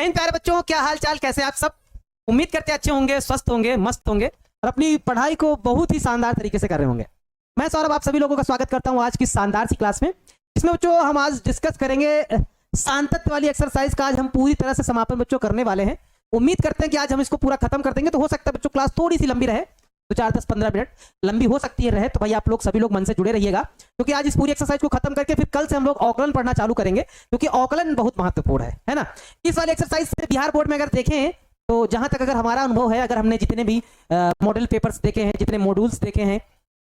जय हिंद प्यारे बच्चों, क्या हाल चाल, कैसे आप सब। उम्मीद करते हैं अच्छे होंगे, स्वस्थ होंगे, मस्त होंगे और अपनी पढ़ाई को बहुत ही शानदार तरीके से कर रहे होंगे। मैं सौरभ आप सभी लोगों का स्वागत करता हूं आज की शानदार सी क्लास में। इसमें बच्चों हम आज डिस्कस करेंगे सांतत्व वाली एक्सरसाइज का। आज हम पूरी तरह से समापन बच्चों करने वाले हैं। उम्मीद करते हैं कि आज हम इसको पूरा खत्म कर देंगे। तो हो सकता है बच्चों क्लास थोड़ी सी लंबी रहे, तो 4-10-15 मिनट लंबी हो सकती है रहे, तो भाई आप लोग सभी लोग मन से जुड़े रहिएगा, क्योंकि आज इस पूरी एक्सरसाइज को खत्म करके फिर कल से हम लोग औकलन पढ़ना चालू करेंगे, क्योंकि औकलन बहुत महत्वपूर्ण है ना। इस वाली एक्सरसाइज से बिहार बोर्ड में अगर देखें तो जहां तक अगर हमारा अनुभव है, अगर हमने जितने भी मॉडल पेपर्स देखे हैं, जितने मॉड्यूल्स देखे हैं,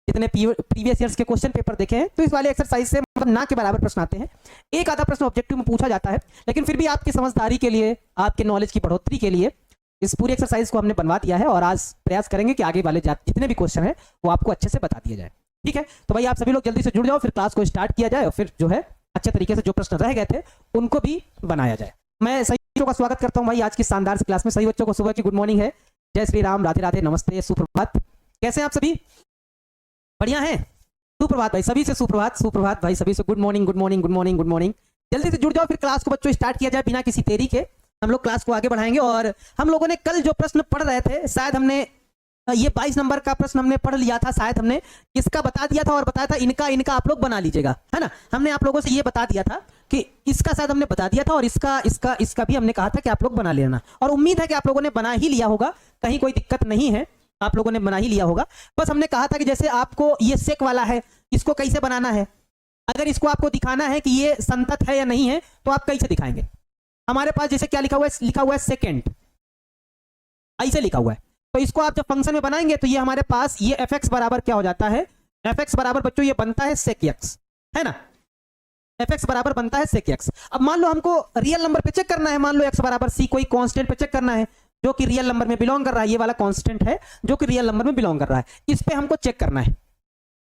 जितने प्रीवियस ईयर्स के क्वेश्चन पेपर देखे हैं, तो इस वाले एक्सरसाइज से मतलब ना के बराबर प्रश्न आते हैं। एक आधा प्रश्न ऑब्जेक्टिव में पूछा जाता है, लेकिन फिर भी आपकी समझदारी के लिए, आपके नॉलेज की बढ़ोतरी के लिए इस पूरी एक्सरसाइज को हमने बनवा दिया है और आज प्रयास करेंगे कि आगे वाले जितने भी क्वेश्चन है वो आपको अच्छे से बता दिए जाए। ठीक है, तो भाई आप सभी लोग जल्दी से जुड़ जाओ, फिर क्लास को स्टार्ट किया जाए और फिर जो है अच्छे तरीके से जो प्रश्न रह गए थे उनको भी बनाया जाए। मैं सही बच्चों का स्वागत करता हूं भाई आज की शानदार सी क्लास में। सही बच्चों को सुबह की गुड मॉर्निंग है, जय श्री राम, राधे राधे, नमस्ते, सुप्रभात। कैसे हैं आप सभी? बढ़िया है, सुप्रभात भाई, सभी से सुप्रभात, सुप्रभात भाई, सभी से good morning, good morning, good morning, good morning. जल्दी से जुड़ जाओ, फिर क्लास को बच्चों स्टार्ट किया जाए बिना किसी देरी के। हम लोग क्लास को आगे बढ़ाएंगे और हम लोगों ने कल जो प्रश्न पढ़ रहे थे, शायद हमने ये 22 नंबर का प्रश्न हमने पढ़ लिया था, शायद हमने इसका बता दिया था और बताया था इनका आप लोग बना लीजिएगा, है ना। हमने आप लोगों से ये बता दिया था कि इसका शायद हमने बता दिया था और इसका भी हमने कहा था कि आप लोग बना लेना, और उम्मीद है कि आप लोगों ने बना ही लिया होगा, कहीं कोई दिक्कत नहीं है, आप लोगों ने बना ही लिया होगा। बस हमने कहा था कि जैसे आपको ये सेक वाला है, इसको कैसे बनाना है, अगर इसको आपको दिखाना है कि ये संतत है या नहीं है तो आप कैसे दिखाएंगे। हमारे पास जैसे क्या लिखा हुआ है सेकेंड, ऐसे लिखा हुआ है, तो इसको आप जब फंक्शन में बनाएंगे तो ये हमारे पास ये fx बराबर क्या हो जाता है, fx बराबर बच्चों ये बनता है sec x, है ना। fx बराबर बनता है sec x। अब मान लो हमको रियल नंबर पे चेक करना है, मान लो x बराबर c कोई कांस्टेंट पे चेक करना है जो कि रियल नंबर में बिलोंग कर रहा है। ये वाला कांस्टेंट है जो कि रियल नंबर में बिलोंग कर रहा है, इस पे हमको चेक करना है।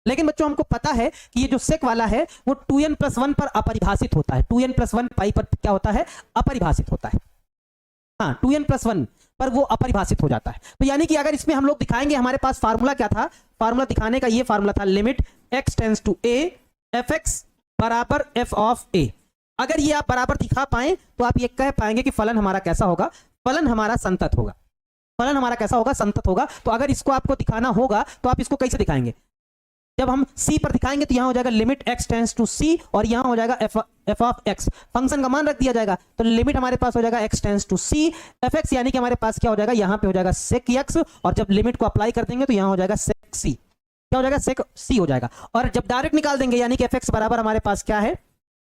लेकिन बच्चों हमको पता है कि ये जो सेक वाला है वो 2n+1 पर अपरिभाषित होता है, 2n+1 पाई पर क्या होता है, अपरिभाषित होता है। हाँ, 2n+1 पर वो अपरिभाषित हो जाता है। तो यानी कि अगर इसमें हम लोग दिखाएंगे, हमारे पास फार्मूला क्या था, फार्मूला दिखाने का ये फार्मूला था limit x tends to a fx बराबर f ऑफ a। अगर ये आप बराबर दिखा पाए तो आप ये कह पाएंगे कि फलन हमारा कैसा होगा, फलन हमारा संतत होगा, फलन हमारा कैसा होगा, संतत होगा। तो अगर इसको आपको दिखाना होगा तो आप इसको कैसे दिखाएंगे, जब हम c पर दिखाएंगे तो यहां हो जाएगा limit x tends to c और यहां हो जाएगा f ऑफ x, फंक्शन का मान रख दिया जाएगा, तो लिमिट हमारे पास हो जाएगा x tends to c fx, यानी कि हमारे पास क्या हो जाएगा, यहां पे हो जाएगा sec x, और जब लिमिट को अप्लाई कर देंगे तो यहां हो जाएगा sec c, क्या हो जाएगा, sec c हो जाएगा। और जब डायरेक्ट निकाल देंगे यानी कि fx बराबर हमारे पास क्या है,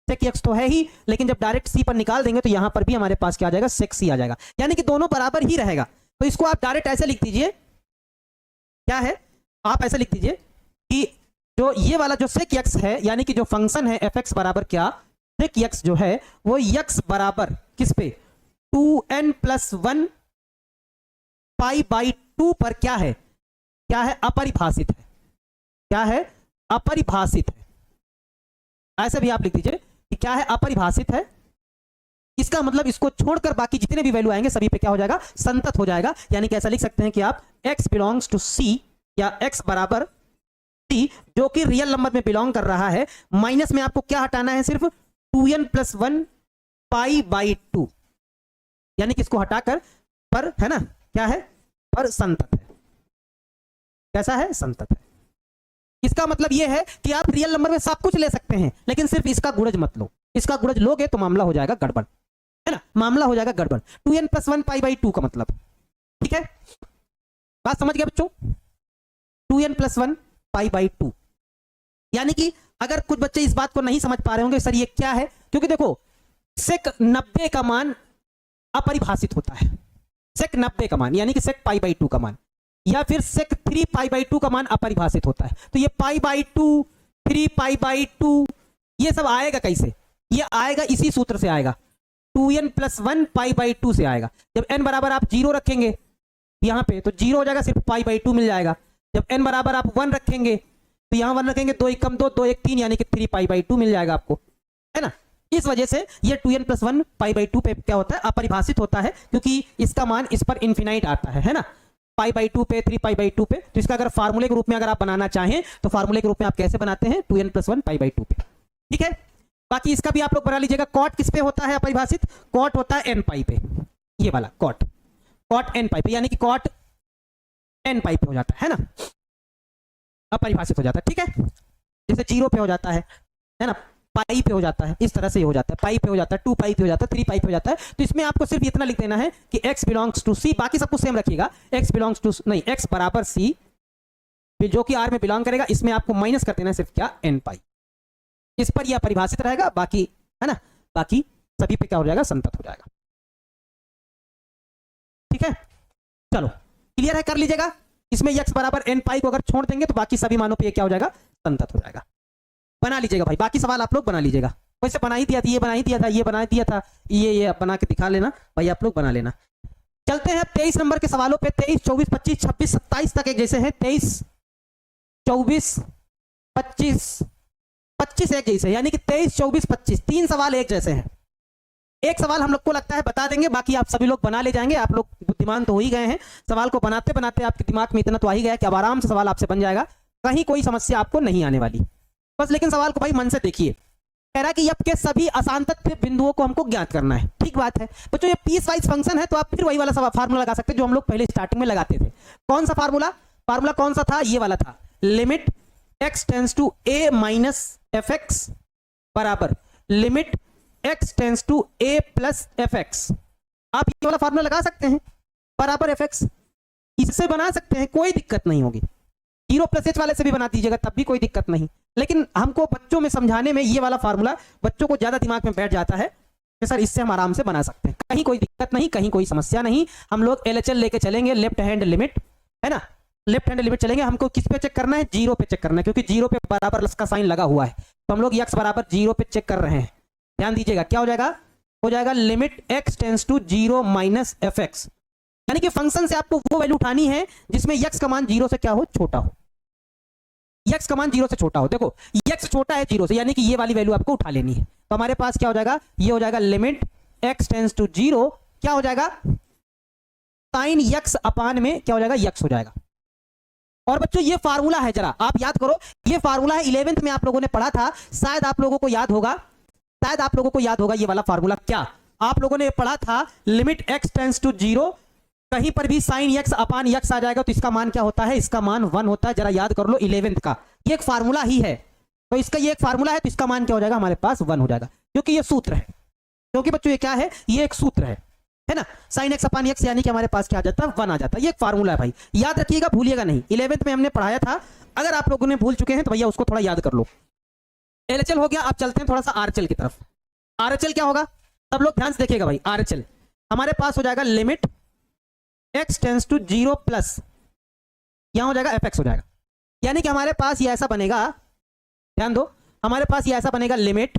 sec x तो है ही, लेकिन जब डायरेक्ट c पर निकाल देंगे तो यहां पर भी हमारे पास क्या आ जाएगा, sec c आ जाएगा, यानी कि दोनों बराबर ही रहेगा। तो इसको आप डायरेक्ट ऐसे लिख दीजिए, क्या है, आप ऐसे लिख दीजिए कि जो ये वाला जो sec x है, यानी कि जो फंक्शन है fx बराबर क्या, sec x जो है वो x बराबर किस पे, 2n+1 π/2 पर क्या है, क्या है, अपरिभाषित है, क्या है, अपरिभाषित है। ऐसे भी आप लिख दीजिए कि क्या है, अपरिभाषित है। इसका मतलब इसको छोड़कर बाकी जितने भी वैल्यू आएंगे सभी पे क्या हो जाएगा, संतत हो जाएगा। यानी कि ऐसा लिख सकते हैं कि आप x बिलोंग्स टू c या x बराबर c जो कि रियल नंबर में बिलोंग कर रहा है, माइनस में आपको क्या हटाना है, सिर्फ 2n+1 π/2, यानी कि इसको हटाकर पर, है ना, क्या है, पर संतत है। कैसा है, संतत है। इसका मतलब यह है कि आप रियल नंबर में सब कुछ ले सकते हैं, लेकिन सिर्फ इसका गुणज मत लो। इसका गुणज लोगे तो मामला हो जाएगा गड़बड़, है ना, मामला हो जाएगा गड़बड़। 2n+1 π/2 का मतलब, ठीक है, बात समझ गया बच्चों, 2n+1 π/2। यानी कि अगर कुछ बच्चे इस बात को नहीं समझ पा रहे होंगे सर ये क्या है, क्योंकि देखो sec 90 का मान अपरिभाषित होता है, sec 90 का मान यानी कि sec π/2 का मान, या फिर sec 3 π/2 का मान अपरिभाषित होता है। तो ये π/2 3 π/2 ये सब आएगा कैसे, ये आएगा इसी सूत्र से आएगा, 2n+1 π/2 से आएगा। जब n बराबर आप 0 रखेंगे यहां पे तो 0 हो जाएगा, सिर्फ π/2 मिल जाएगा। जब n बराबर आप 1 रखेंगे तो यहां 1 रखेंगे, 2 1 2 2 1 3 यानी कि 3 π/2 मिल जाएगा आपको, है ना। इस वजह से ये 2n+1 π/2 पे क्या होता है, अपरिभाषित होता है, क्योंकि इसका मान इस पर इनफिनाइट आता है ना, π/2 पे, 3 π/2 पे। तो इसका अगर फार्मूले के रूप में अगर आप बनाना चाहें तो फार्मूले के रूप में आप कैसे बनाते हैं, 2n+1 π/2 पे, ठीक है। बाकी इसका भी आप लोग बना लीजिएगा। कॉट किस पे होता है अपरिभाषित, कॉट होता है n पाई पे, ये वाला कॉट n पाई पे, यानी कि कॉट n पाई पे हो जाता है ना, अब परिभाषित हो जाता है, ठीक है। जैसे 0 पे हो जाता है ना, पाई पे हो जाता है, इस तरह से हो जाता है, पाई पे हो जाता है, 2 पाई पे हो जाता है, 3 पाई पे हो जाता है। तो इसमें आपको सिर्फ इतना लिख देना है कि x बिलोंग्स टू c, बाकी सब कुछ सेम रखिएगा, x बिलोंग्स टू नहीं, x बराबर c, जो कि r में बिलोंग करेगा, इसमें आपको माइनस कर देना है सिर्फ क्या, n पाई। इस पर यह परिभाषित रहेगा, बाकी है ना, बाकी सभी पे क्या हो जाएगा, संतत हो जाएगा, ठीक है। चलो क्लियर है, कर लीजिएगा। इसमें x बराबर n पाई को अगर छोड़ देंगे तो बाकी सभी मानों पे क्या हो जाएगा, संतत हो जाएगा। बना लीजिएगा भाई, बाकी सवाल आप लोग बना लीजिएगा। वैसे बना ही दिया था, ये बना ही दिया था, ये बना दिया था, ये बना के दिखा लेना भाई, आप लोग बना लेना। चलते हैं 23 नंबर के सवालों पे। 23, 24, 25, 26, 27 तक एक जैसे हैं। 23, 24, 25, 25 एक जैसे, यानी कि 23, 24, 25 तीन सवाल एक जैसे हैं। एक सवाल हम लोग को लगता है बता देंगे, बाकी आप सभी लोग बना ले जाएंगे। आप लोग बुद्धिमान तो हो ही गए हैं, सवाल को बनाते बनाते आपके दिमाग में इतना तो आ ही गया कि अब आराम से सवाल आपसे बन जाएगा, कहीं कोई समस्या आपको नहीं आने वाली। बस लेकिन सवाल को भाई मन से देखिए। कह रहा है कि f के सभी असंतत बिंदुओं को हमको ज्ञात करना है, ठीक बात है बच्चों। ये पीस वाइज फंक्शन है, तो आप फिर वही वाला सवाल फार्मूला लगा सकते हैं जो हम लोग पहले स्टार्टिंग में लगाते थे। कौन सा फार्मूला, फार्मूला कौन सा था, ये वाला था, limit x tends to a minus F x बराबर limit x tends to a plus F x. आप ये वाला फार्मूला लगा सकते हैं, बराबर एफ एक्स, इससे बना सकते हैं, कोई दिक्कत नहीं होगी। 0 प्लस h वाले से भी बना दीजिएगा, तब भी कोई दिक्कत नहीं। लेकिन हमको बच्चों में समझाने में ये वाला फार्मूला बच्चों को ज्यादा दिमाग में बैठ जाता है कि सर इससे हम आराम से बना सकते हैं, कहीं कोई दिक्कत नहीं, कहीं कोई समस्या नहीं। हम लोग LHL लेके चलेंगे, लेफ्ट हैंड लिमिट है ना, लेफ्ट हैंड लिमिट चलेंगे। हमको किस पे चेक करना है, 0 पे चेक करना है, क्योंकि 0 पे बराबर प्लस का साइन लगा हुआ है, तो हम लोग x बराबर 0 पे चेक कर रहे हैं। ध्यान दीजिएगा, क्या हो जाएगा, हो जाएगा limit x tends to 0 minus F X, यानी कि फंक्शन से आपको वो वैल्यू उठानी है जिसमें x का मान 0 से क्या हो, छोटा हो। x का मान 0 से छोटा हो, देखो x छोटा है 0 से, यानी कि ये वाली वैल्यू आपको उठा लेनी है। तो हमारे पास क्या हो जाएगा, ये हो जाएगा लिमिट x टेंस टू 0, क्या हो जाएगा, साइन x अपान में क्या हो जाएगा, x हो जाएगा। और बच्चों ये फार्मूला है, जरा आप याद करो, ये फार्मूला है 11th में आप लोगों ने पढ़ा था, शायद आप लोगों को याद होगा, शायद आप लोगों को याद होगा ये वाला फार्मूला। क्या आप लोगों ने पढ़ा था, लिमिट x टेंस टू 0, कहीं पर भी साइन x अपान x आ जाएगा तो इसका मान क्या होता है, इसका मान 1 होता है। जरा याद कर लो 11th का, ये एक फार्मूला ही है, तो इसका ये एक फार्मूला है, तो इसका मान क्या हो जाएगा, हमारे पास 1 हो जाएगा, क्योंकि ये सूत्र है, क्योंकि बच्चों ये क्या है, ये एक सूत्र है ना, साइन x अपान x, यानी कि हमारे पास क्या आ जाता है, 1 आ जाता है। ये एक फार्मूला है भाई, याद रखिएगा, भूलिएगा नहीं। 11th में हमने पढ़ाया था, अगर आप लोगों ने भूल चुके हैं तो भैया उसको थोड़ा याद कर लो। LHL हो गया, आप चलते हैं थोड़ा सा RHL की तरफ। RHL क्या होगा, सब लोग ध्यान से देखिएगा भाई। RHL हमारे पास हो जाएगा limit x tends to 0 plus यहां हो जाएगा एफ एक्स हो जाएगा, यानी कि हमारे पास ये ऐसा बनेगा, ध्यान दो, हमारे पास ये ऐसा बनेगा लिमिट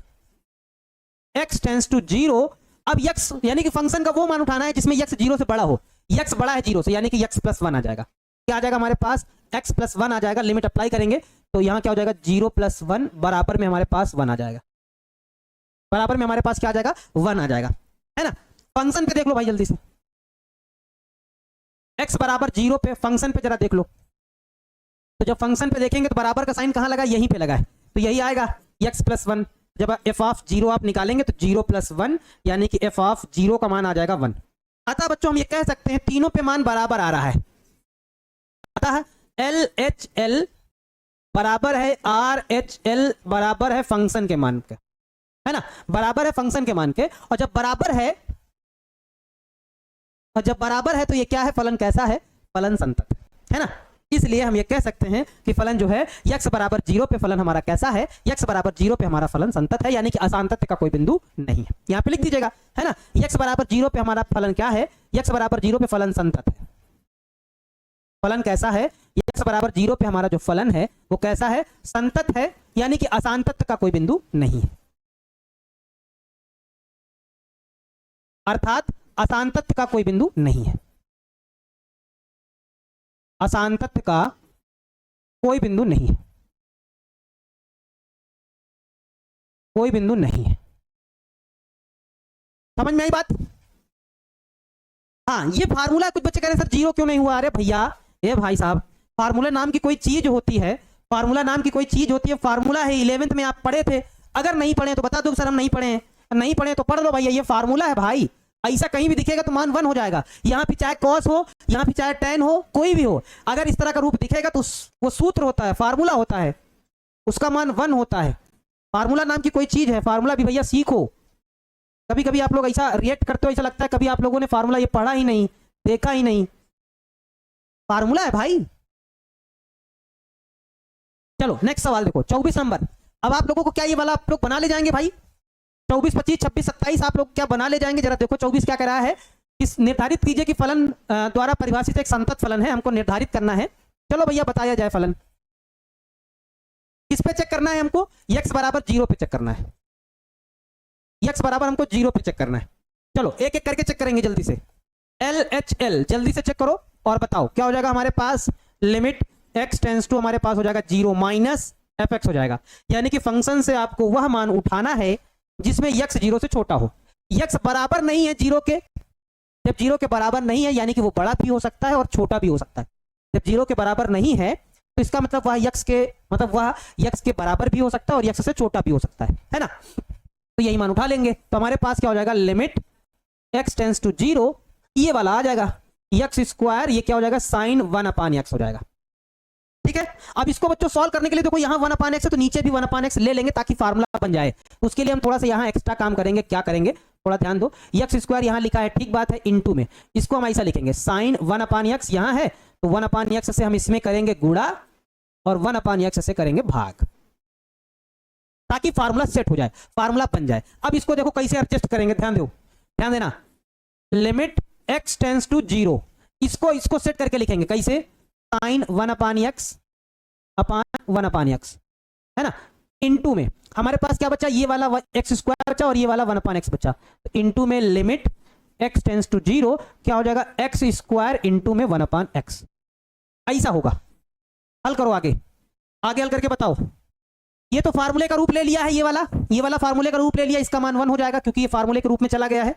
x टेंस टू 0। अब x यानी कि फंक्शन का वो मान उठाना है जिसमें x 0 से बड़ा हो, x बड़ा है 0 से, यानी कि x प्लस 1 आ जाएगा। क्या आ जाएगा हमारे पास, x प्लस 1 आ जाएगा। लिमिट अप्लाई करेंगे तो यहां क्या हो जाएगा, 0 प्लस 1 बराबर में हमारे पास 1 आ जाएगा, बराबर में हमारे पास क्या आ जाएगा, 1 आ जाएगा, है ना। फंक्शन पे देख लो भाई जल्दी से, x बराबर 0 पे, फंक्शन पे जरा देख लो, तो जब फंक्शन पे देखेंगे तो बराबर का साइन कहां लगा, यहीं पे लगा है, तो यही आएगा x प्लस 1। जब f ऑफ 0 आप निकालेंगे तो 0 प्लस 1, यानी कि f ऑफ 0 का मान आ जाएगा 1। अतः बच्चों हम ये कह सकते हैं तीनों पे मान बराबर आ रहा है, अतः LHL बराबर है RHL बराबर है फंक्शन के मान के, है ना, बराबर है फंक्शन के मान के। और जब बराबर है तो ये क्या है, फलन कैसा है, फलन संतत है ना। इसलिए हम ये कह सकते हैं कि फलन जो है x बराबर 0 पे फलन हमारा कैसा है, x बराबर 0 पे हमारा फलन संतत है, यानी कि असांतत्य का कोई बिंदु नहीं है। यहां पे लिख दीजिएगा, है ना, x बराबर 0 पे हमारा फलन क्या है, x बराबर 0 पे फलन संतत है। फलन कैसा है, x बराबर 0 पे हमारा जो फलन है वो कैसा है, संतत है, यानी कि असांतत्य का कोई बिंदु नहीं है, अर्थात असांतत्य का कोई बिंदु नहीं है, असांतत्य का कोई बिंदु नहीं है, कोई बिंदु नहीं है। समझ में आई बात। हाँ ये फार्मूला, कुछ बच्चे कह रहे हैं सर 0 क्यों नहीं हुआ। अरे भैया, ये भाई साहब, फार्मूला नाम की कोई चीज होती है, फार्मूला नाम की कोई चीज होती है, फार्मूला है, 11th में आप पढ़े थे। अगर नहीं पढ़े तो बता दो सर हम नहीं पढ़े हैं, नहीं पढ़े तो पढ़ लो भैया, ये फार्मूला है भाई। ऐसा कहीं भी दिखेगा तो मान 1 हो जाएगा। यहाँ पे चाहे कॉस हो, यहाँ पे चाहे tan हो, कोई भी हो, अगर इस तरह का रूप दिखेगा तो वो सूत्र होता है, फार्मूला होता है, उसका मान 1 होता है। फार्मूला नाम की कोई चीज है, फार्मूला भी भैया सीखो। कभी कभी आप लोग ऐसा रिएक्ट करते हो, ऐसा लगता है कभी आप लोगों ने फार्मूला ये पढ़ा ही नहीं, देखा ही नहीं। फार्मूला है भाई। चलो नेक्स्ट सवाल देखो, 24 नंबर। अब आप लोगों को क्या ये वाला आप लोग बना ले जाएंगे भाई? 24, 25, 26, 27 आप लोग क्या बना ले जाएंगे? जरा देखो 24 क्या कह रहा है, इस निर्धारित कीजिए कि फलन द्वारा परिभाषित एक संतत फलन है, हमको निर्धारित करना है। चलो भैया बताया जाए फलन। किस पे चेक करना है हमको? x बराबर 0 पे चेक करना है। x बराबर हमको 0 पे चेक करना है। चलो एक एक करके चेक करेंगे जल्दी से। LHL जल्दी से चेक करो और बताओ क्या हो जाएगा हमारे पास। लिमिट x टेंस टू हमारे पास हो जाएगा 0 माइनस fx हो जाएगा। यानी कि फंक्शन से आपको वह मान उठाना है जिसमें x 0 से छोटा हो। x बराबर नहीं है 0 के, जब 0 के बराबर नहीं है यानी कि वो बड़ा भी हो सकता है और छोटा भी हो सकता है। जब 0 के बराबर नहीं है तो इसका मतलब वह x के बराबर भी हो सकता है और x से छोटा भी हो सकता है ना। तो यही मान उठा लेंगे तो हमारे पास क्या हो जाएगा, लिमिट x टेंस टू 0, ये वाला आ जाएगा x स्क्वायर, ये क्या हो जाएगा sin 1/x हो जाएगा। ठीक है, अब इसको बच्चों सॉल्व करने के लिए देखो यहाँ 1/x है तो नीचे भी 1/x ले लेंगे ताकि फार्मूला बन जाए। उसके लिए हम थोड़ा सा यहाँ एक्स्ट्रा काम करेंगे। क्या करेंगे थोड़ा ध्यान दो। x स्क्वायर यहाँ लिखा है, ठीक बात है, इनटू में इसको हम ऐसा लिखेंगे sin 1/x यहाँ है तो 1/x से हम इसमें करेंगे गुणा और 1/x से करेंगे भाग, ताकि फार्मूला सेट हो जाए, फार्मूला बन जाए। अब इसको देखो कैसे एडजस्ट करेंगे, ध्यान दो, ध्यान देना। लिमिट x टेंस टू 0, इसको सेट करके लिखेंगे कैसे, sin 1/x अपान 1/x है ना। इनटू में हमारे पास क्या बचा, ये वाला x स्क्वायर बचा और ये वाला 1/x बचा। तो इनटू में लिमिट x टेंस टू 0 क्या हो जाएगा, x स्क्वायर इनटू में 1/x। ऐसा होगा। हल करो आगे, आगे हल करके बताओ। ये तो फार्मूले का रूप ले लिया है, ये वाला फार्मूले का रूप ले लिया, इसका मान 1 हो जाएगा क्योंकि ये फार्मूले के रूप में चला गया है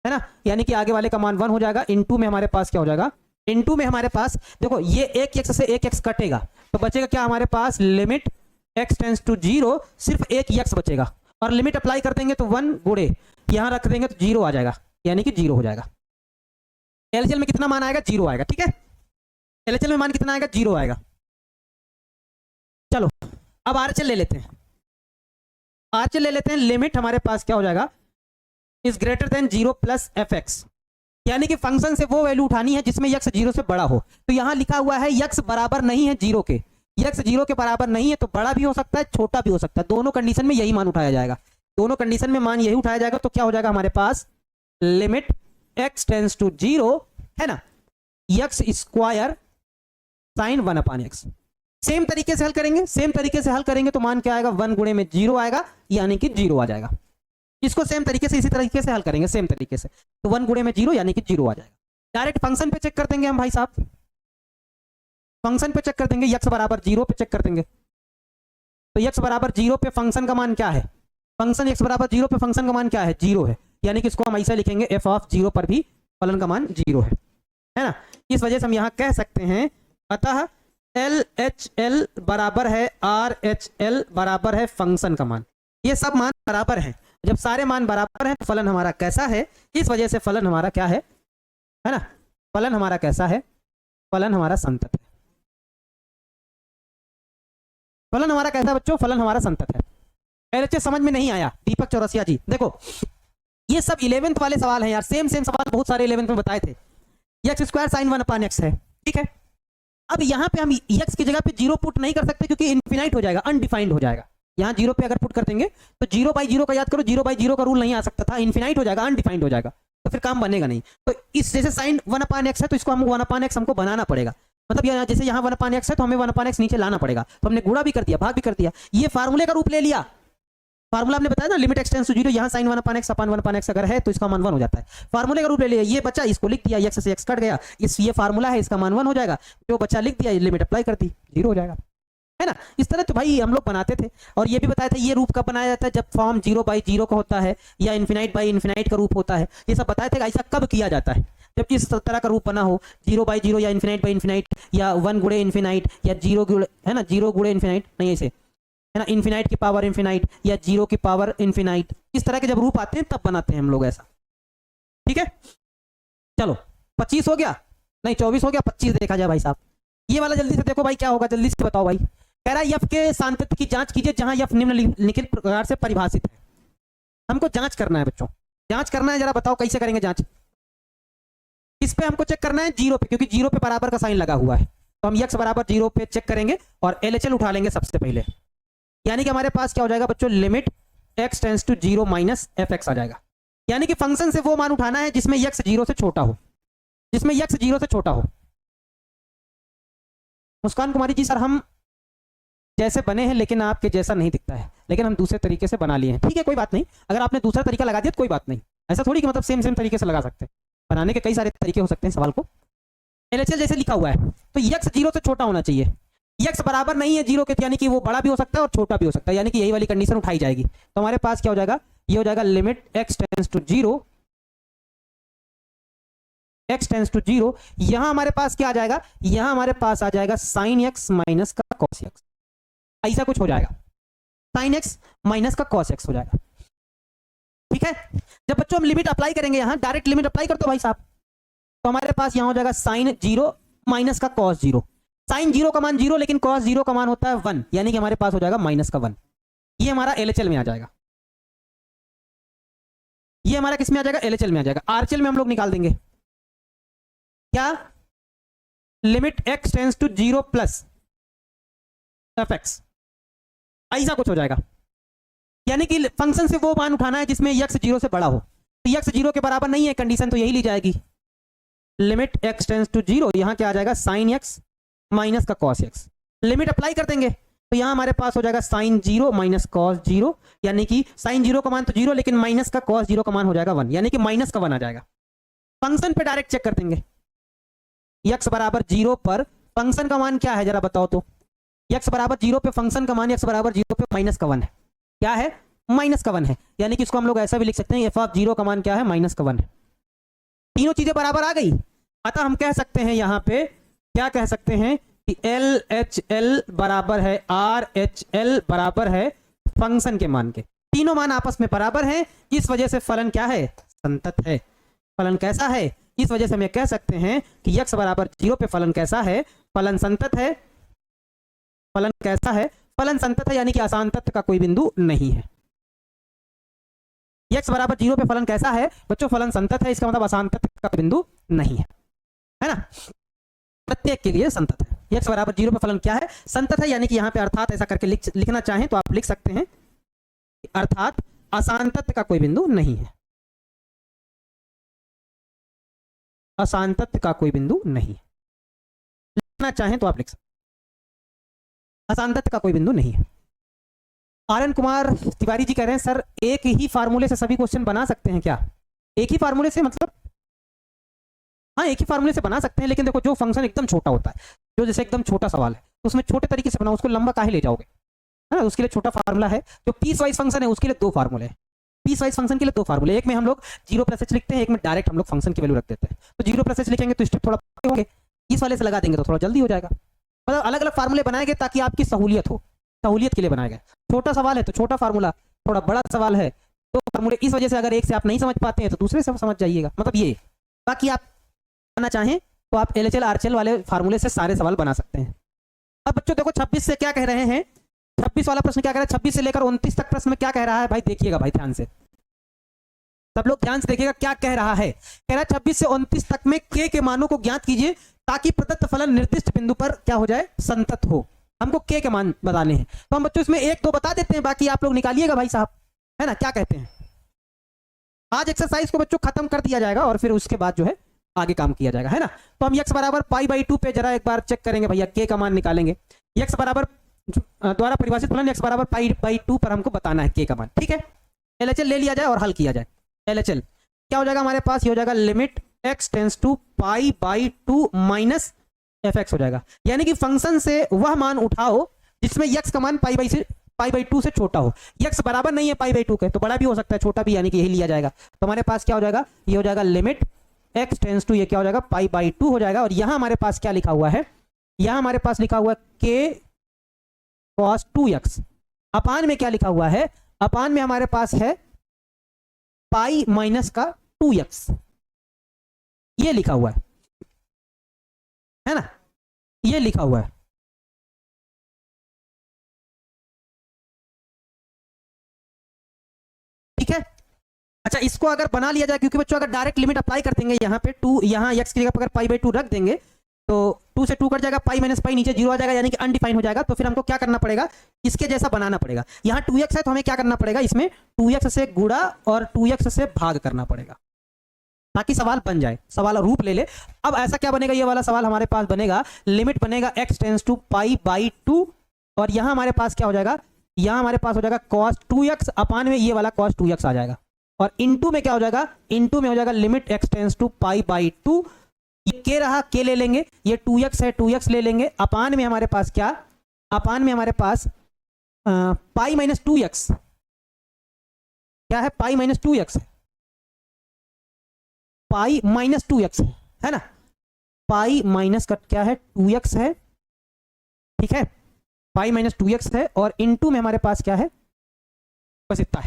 ना। यानी कि आगे वाले का मान 1 हो जाएगा। इनटू में हमारे पास क्या हो जाएगा, इनटू में हमारे पास देखो ये एक x से एक x कटेगा तो बचेगा क्या हमारे पास, लिमिट x टेंस टू 0, सिर्फ एक x बचेगा और लिमिट अप्लाई कर देंगे तो 1 गुणे यहां रख देंगे तो 0 आ जाएगा, यानी कि 0 हो जाएगा। एलसीएल में कितना मान आएगा, 0 आएगा। ठीक है, एलसीएल में मान कितना आएगा, 0 आएगा। चलो अब आरएचएल ले लेते हैं, आरएचएल ले लेते हैं। लिमिट हमारे पास क्या हो जाएगा, is greater than 0 plus fx, यानी कि फंक्शन से वो वैल्यू उठानी है जिसमें x 0 से बड़ा हो। तो यहां लिखा हुआ है x बराबर नहीं है 0 के, x 0 के बराबर नहीं है तो बड़ा भी हो सकता है छोटा भी हो सकता है, दोनों कंडीशन में यही मान उठाया जाएगा, दोनों कंडीशन में मान यही उठाया जाएगा। तो क्या हो जाएगा हमारे पास, लिमिट x टेंस टू 0 है ना, x square sin 1/x। Same तरीके से हल करेंगे, सेम तरीके से हल करेंगे तो मान क्या आएगा, 1 गुणे में 0 आएगा यानी कि 0 आ जाएगा। इसको सेम तरीके से इसी तरीके से हल करेंगे, सेम तरीके से, तो 1 गुणे में 0 यानी कि 0 आ जाएगा। डायरेक्ट फंक्शन पे चेक कर देंगे हम भाई साहब, फंक्शन पे चेक कर देंगे, x बराबर 0 पे चेक कर देंगे। तो x बराबर 0 पे फंक्शन का मान क्या है, फंक्शन x बराबर 0 पे फंक्शन का मान क्या है, 0 है, यानी कि इसको हम ऐसा लिखेंगे f ऑफ 0 पर भी फलन का मान 0 है ना। इस वजह से हम यहां कह सकते हैं अतः LHL बराबर है RHL बराबर है फंक्शन का मान। ये सब मान बराबर हैं, जब सारे मान बराबर हैं तो फलन हमारा कैसा है, इस वजह से फलन हमारा क्या है ना, फलन हमारा कैसा है, फलन हमारा संतत है। फलन हमारा कैसा बच्चों, फलन हमारा संतत है। LHS समझ में नहीं आया दीपक चौरसिया जी, देखो ये सब 11th वाले सवाल हैं यार, सेम सवाल बहुत सारे 11th में बताए थे। x स्क्वायर sin 1/x है, ठीक है। अब यहाँ पे हम x की जगह पे 0 पुट नहीं कर सकते क्योंकि इनफिनाइट हो जाएगा, अनडिफाइंड हो जाएगा। यहाँ 0 पे अगर पुट कर देंगे तो 0/0 का याद करो, 0/0 का रूल नहीं आ सकता था, इनफिनाइट हो जाएगा, अनडिफाइंड हो जाएगा, तो फिर काम बनेगा नहीं। तो इस जैसे sin 1/x है तो इसको हम 1/x हमको बनाना पड़ेगा, मतलब यहाँ जैसे यहाँ 1/x है तो हमें 1/x नीचे लाना पड़ेगा। तो हमने गुणा भी कर दिया, भाग भी कर दिया, ये फार्मूले का रूप ले लिया। फार्मूला हमने बताया ना, लिमिट x टेंड्स टू 0, यहाँ sin 1/x अपान 1/x अगर है तो इसका मान 1 हो जाता है। फार्मूले का रूप ले लिया, ये बचा इसको लिख दिया, x से x कट गया, ये फार्मूला है, इसका मान 1 हो जाएगा, जो बचा लिख दिया, लिमिट अप्लाई कर दी, 0 हो जाएगा, है ना। इस तरह तो भाई हम लोग बनाते थे। और ये भी बताया था ये रूप कब बनाया जाता है, जब फॉर्म 0/0 का होता है या इन्फिनाइट का रूप होता है। ये सब बताए थे ऐसा कब किया जाता है, जब इस तरह का रूप बना हो, 0/0 या इन्फिनाइट या 1 गुणे इन्फिनाइट या 0 गुणे, है ना, 0 गुणे इन्फिनाइट नहीं, ऐसे है ना, इन्फिनाइट की पावर इन्फिनाइट या 0 की पावर इन्फिनाइट, इस तरह के जब रूप आते हैं तब बनाते हैं हम लोग ऐसा। ठीक है, चलो 25 हो गया, नहीं 24 हो गया, 25 देखा जाए भाई साहब। ये वाला जल्दी से देखो भाई क्या होगा, जल्दी से बताओ भाई। कह रहा है यफ के सांतत्य की जांच कीजिए जहां यफ निम्नलिखित प्रकार से परिभाषित है। हमको जांच करना है बच्चों, जांच करना है, जरा बताओ कैसे करेंगे जांच। इस पे हमको चेक करना है जीरो पे, क्योंकि जीरो पे बराबर का साइन लगा हुआ है, तो हम यक्स बराबर जीरो पे चेक करेंगे और एलएचएल उठा लेंगे सबसे पहले। यानी कि हमारे पास क्या हो जाएगा बच्चों, limit x tends to zero minus F x आ जाएगा। यानी कि फंक्शन से वो मान उठाना है जिसमें यक्स जीरो से छोटा हो, जिसमें यक्स जीरो से छोटा हो। मुस्कान कुमारी जी सर हम जैसे बने हैं लेकिन आपके जैसा नहीं दिखता है, लेकिन हम दूसरे तरीके से बना लिए हैं। ठीक है कोई बात नहीं, अगर आपने दूसरा तरीका लगा दिया तो कोई बात नहीं, ऐसा थोड़ी कि मतलब सेम सेम तरीके से लगा सकते हैं, बनाने के कई सारे तरीके हो सकते हैं सवाल को। एलएचएल जैसे लिखा हुआ है तो यक्स जीरो से छोटा होना चाहिए, यक्स बराबर नहीं है जीरो के, यानी कि वो बड़ा भी हो सकता है और छोटा भी हो सकता है, यानी कि यही वाली कंडीशन उठाई जाएगी। तो हमारे पास क्या हो जाएगा, ये हो जाएगा limit x tends to zero, X tends to zero. यहां हमारे पास क्या आ जाएगा, यहां हमारे पास आ जाएगा साइन एक्स माइनस का कॉस एक्स, ऐसा कुछ हो जाएगा, साइन एक्स माइनस का कॉस एक्स हो जाएगा। ठीक है, जब बच्चों हम लिमिट अप्लाई करेंगे, यहां डायरेक्ट लिमिट अप्लाई करते हो भाई साहब, तो हमारे पास यहां हो जाएगा साइन जीरो माइनस का कॉस जीरो। साइन जीरो का मान जीरो, लेकिन कॉस जीरो का मान होता है 1, यानी कि हमारे पास हो जाएगा माइनस का 1। ये हमारा एलएचएल में आ जाएगा, ये हमारा किस में आ जाएगा, एलएचएल में आ जाएगा। आरएचएल में हम लोग निकाल देंगे क्या, limit x tends to zero plus F X, ऐसा कुछ हो जाएगा। यानी कि फंक्शन से वो मान उठाना है जिसमें यक्स जीरो से बड़ा हो, तो यक्स जीरो के बराबर नहीं है कंडीशन, तो यही ली जाएगी, limit x tends to zero. यहां क्या आ जाएगा, साइन एक्स माइनस का कॉस एक्स। लिमिट अप्लाई कर देंगे तो यहां हमारे पास हो जाएगा sine zero minus cos zero, यानी कि साइन जीरो का मान तो जीरो, लेकिन माइनस का कॉस जीरो का मान हो जाएगा 1, यानी कि माइनस का 1 आ जाएगा। फंक्शन पे डायरेक्ट चेक कर देंगे, यक्स बराबर जीरो पर फंक्शन का मान क्या है जरा बताओ तो। यक्स बराबर जीरो पे फंक्शन का मान यक्स बराबर जीरो पे माइनस का 1 है, क्या है, माइनस का 1 है, यानी कि इसको हम लोग ऐसा भी लिख सकते हैं, एफ ऑफ जीरो का मान क्या है, माइनस का 1 है। तीनों चीजें बराबर आ गई, अतः हम कह सकते हैं यहां पे, क्या कह सकते हैं कि एल एच एल बराबर है आर एच एल बराबर है फंक्शन के मान के, तीनों मान आपस में बराबर हैं, इस वजह से फलन क्या है, संतत है। फलन कैसा है, इस वजह से हम ये कह सकते हैं कि यक्स बराबर जीरो पे फलन कैसा है, फलन संतत है। फलन कैसा है, फलन संतत है, यानी कि असांतत्य का कोई बिंदु नहीं है। यक्स बराबर जीरो पे फलन कैसा है बच्चों, फलन संतत है, इसका मतलब असांतत्य का बिंदु नहीं है ना, प्रत्येक के लिए संतत है। यक्स बराबर जीरो पे फलन क्या है, संतत है, यानी कि यहां पे अर्थात ऐसा करके लिखना चाहें तो आप लिख सकते हैं, अर्थात असांतत्य का कोई बिंदु नहीं है, असांतत्य का कोई बिंदु नहीं है, लिखना चाहें तो आप लिख सकते, असांतत्य का कोई बिंदु नहीं है। आर्यन कुमार तिवारी जी कह रहे हैं सर एक ही फार्मूले से सभी क्वेश्चन बना सकते हैं क्या, एक ही फार्मूले से मतलब, हाँ एक ही फार्मूले से बना सकते हैं, लेकिन देखो जो फंक्शन एकदम छोटा होता है, जो जैसे एकदम छोटा सवाल है तो उसमें छोटे तरीके से बनाओ, उसको लंबा काहे ले जाओगे, है ना, उसके लिए छोटा फार्मूला है। जो पीस वाइज फंक्शन है उसके लिए 2 फार्मूले हैं, पीस वाइज फंक्शन के लिए 2 फार्मूले, एक में हम लोग जीरो प्लस एच लिखते हैं, एक में डायरेक्ट हम लोग फंक्शन की वैल्यू रख देते हैं। तो जीरो प्लस एच लिखेंगे तो स्टेप थोड़ा होंगे, इस वाले से लगा देंगे तो थोड़ा जल्दी हो जाएगा, मतलब अलग अलग फार्मूले बनाए गए ताकि आपकी सहूलियत हो, सहूलियत के लिए बनाया गया। छोटा सवाल है तो छोटा फार्मूला, थोड़ा बड़ा सवाल है तो फार्मूले, इस वजह से अगर एक से आप नहीं समझ पाते हैं तो दूसरे से समझ जाइएगा, मतलब ये। बाकी आप करना चाहें तो आप एलएचएल आरएचएल वाले फार्मूले से सारे सवाल बना सकते हैं। अब बच्चों देखो 26 से क्या कह रहे हैं, 26 वाला प्रश्न क्या कह रहा है, 26 से लेकर 29 तक प्रश्न में क्या कह रहा है भाई, देखिएगा भाई ध्यान से, सब लोग ध्यान से देखिएगा क्या कह रहा है। कह रहा है 26 से 29 तक में के मानों को ज्ञात कीजिए ताकि प्रदत्त फलन निर्दिष्ट बिंदु पर क्या हो जाए, संतत हो। हमको के मान बताने हैं, तो हम बच्चों इसमें 1-2 बता देते हैं, बाकी आप लोग निकालिएगा भाई साहब, है ना, क्या कहते हैं। आज एक्सरसाइज को बच्चों खत्म कर दिया जाएगा और फिर उसके बाद जो है आगे काम किया जाएगा, है ना। तो हम यक्स बराबर पाई/2 पे जरा एक बार चेक करेंगे भैया, के का मान निकालेंगे। यक्स बराबर द्वारा परिभाषित फलन यक्स बराबर पाई/2 पर हमको बताना है के का मान, ठीक है। एलएचएल ले लिया जाए और हल किया जाए। एलएचएल क्या हो जाएगा हमारे पास, ये हो जाएगा लिमिट एक्स टेंस टू पाई/2 माइनस एफ एक्स हो जाएगा, यानी कि फंक्शन से वह मान उठाओ जिसमें यक्स का मान पाई/2 से छोटा हो। यक्स बराबर नहीं है पाई/2 के, तो बड़ा भी हो सकता है छोटा भी, यानी कि यही लिया जाएगा। तो हमारे पास क्या हो जाएगा, ये हो जाएगा लिमिट एक्स टेंस टू, ये क्या हो जाएगा, पाई/2 हो जाएगा। और यहां हमारे पास क्या लिखा हुआ है, यहां हमारे पास लिखा हुआ है के कॉस 2x, अपान में क्या लिखा हुआ है, अपान में हमारे पास है पाई माइनस का 2x, ये लिखा हुआ है ना, ये लिखा हुआ है। ठीक है, अच्छा इसको अगर बना लिया जाए, क्योंकि बच्चों अगर डायरेक्ट लिमिट अप्लाई कर देंगे यहाँ पे 2, यहाँ x की जगह पर अगर पाई बाई 2 रख देंगे तो 2 से 2 कट जाएगा, पाई माइनस पाई नीचे 0 आ जाएगा, यानी कि अनडिफाइन हो जाएगा। तो फिर हमको क्या करना पड़ेगा, इसके जैसा बनाना पड़ेगा। यहाँ 2x है तो हमें क्या करना पड़ेगा, इसमें 2x से गुणा और 2x से भाग करना पड़ेगा ताकि सवाल बन जाए, सवाल रूप ले ले। अब ऐसा क्या बनेगा, ये वाला सवाल हमारे पास बनेगा, लिमिट बनेगा x tends to pi by 2, और यहाँ हमारे पास क्या हो जाएगा, यहाँ हमारे पास हो जाएगा cos 2x अपान में ये वाला cos 2x आ जाएगा, और इनटू में क्या हो जाएगा, इनटू में हो जाएगा limit x tends to pi by 2, ये के रहा, के ले लेंगे, ये 2x है 2x ले लेंगे, अपान में हमारे पास क्या, अपान में हमारे पास पाई माइनस 2x, क्या है, पाई माइनस 2x है, पाई माइनस 2x है ना, पाई माइनस का क्या है 2x है, ठीक है, पाई माइनस 2x है, और इनटू में हमारे पास क्या है, बस इतना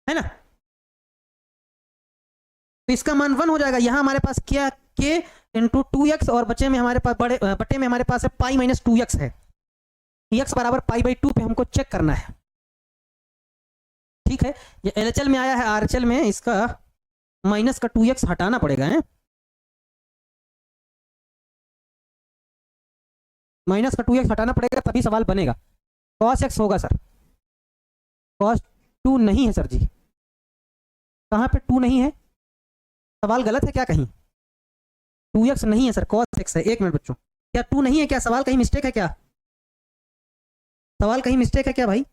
है ना। तो इसका मान 1 हो जाएगा। यहां हमारे पास क्या, के इंटू 2x, और बचे में हमारे पास बटे में हमारे पास है पाई माइनस 2x है, x बराबर पाई बाई 2 पे हमको चेक करना है। ठीक है, ये LHL में आया है, RHL में इसका माइनस का 2x हटाना पड़ेगा, है माइनस का 2x हटाना पड़ेगा तभी सवाल बनेगा। cos x होगा सर, cos 2 नहीं है सर जी, कहाँ पे 2 नहीं है, सवाल गलत है क्या कहीं, 2x नहीं है सर, cos x है। एक मिनट बच्चों, क्या 2 नहीं है क्या, सवाल कहीं मिस्टेक है क्या, सवाल कहीं मिस्टेक है क्या भाई,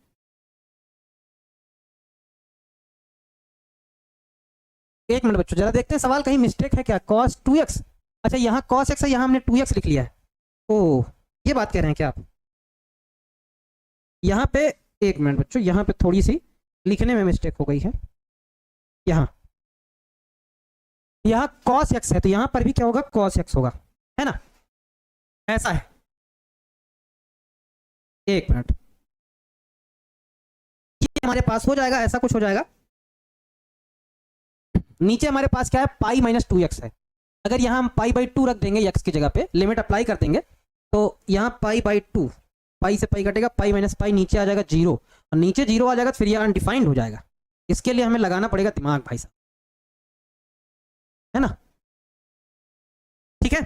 एक मिनट बच्चों जरा देखते हैं सवाल कहीं मिस्टेक है क्या, cos 2x, अच्छा यहाँ cos x है, यहाँ हमने 2x लिख लिया है, ओ ये बात कह रहे हैं क्या आप, यहाँ पे एक मिनट बच्चों, यहाँ पे थोड़ी सी लिखने में मिस्टेक हो गई है, यहाँ cos x है तो यहाँ पर भी क्या होगा, cos x होगा, है ना, ऐसा है। एक मिनट, ये हमारे पास हो जाएगा, ऐसा कुछ हो जाएगा। नीचे हमारे पास क्या है, पाई माइनस 2x है, अगर यहाँ हम पाई बाई 2 रख देंगे x की जगह पे, लिमिट अप्लाई कर देंगे तो यहाँ पाई बाई 2, पाई से पाई कटेगा, पाई माइनस पाई नीचे आ जाएगा 0, और नीचे 0 आ जाएगा तो फिर यह अनडिफाइंड हो जाएगा। इसके लिए हमें लगाना पड़ेगा दिमाग भाई साहब, है ना। ठीक है,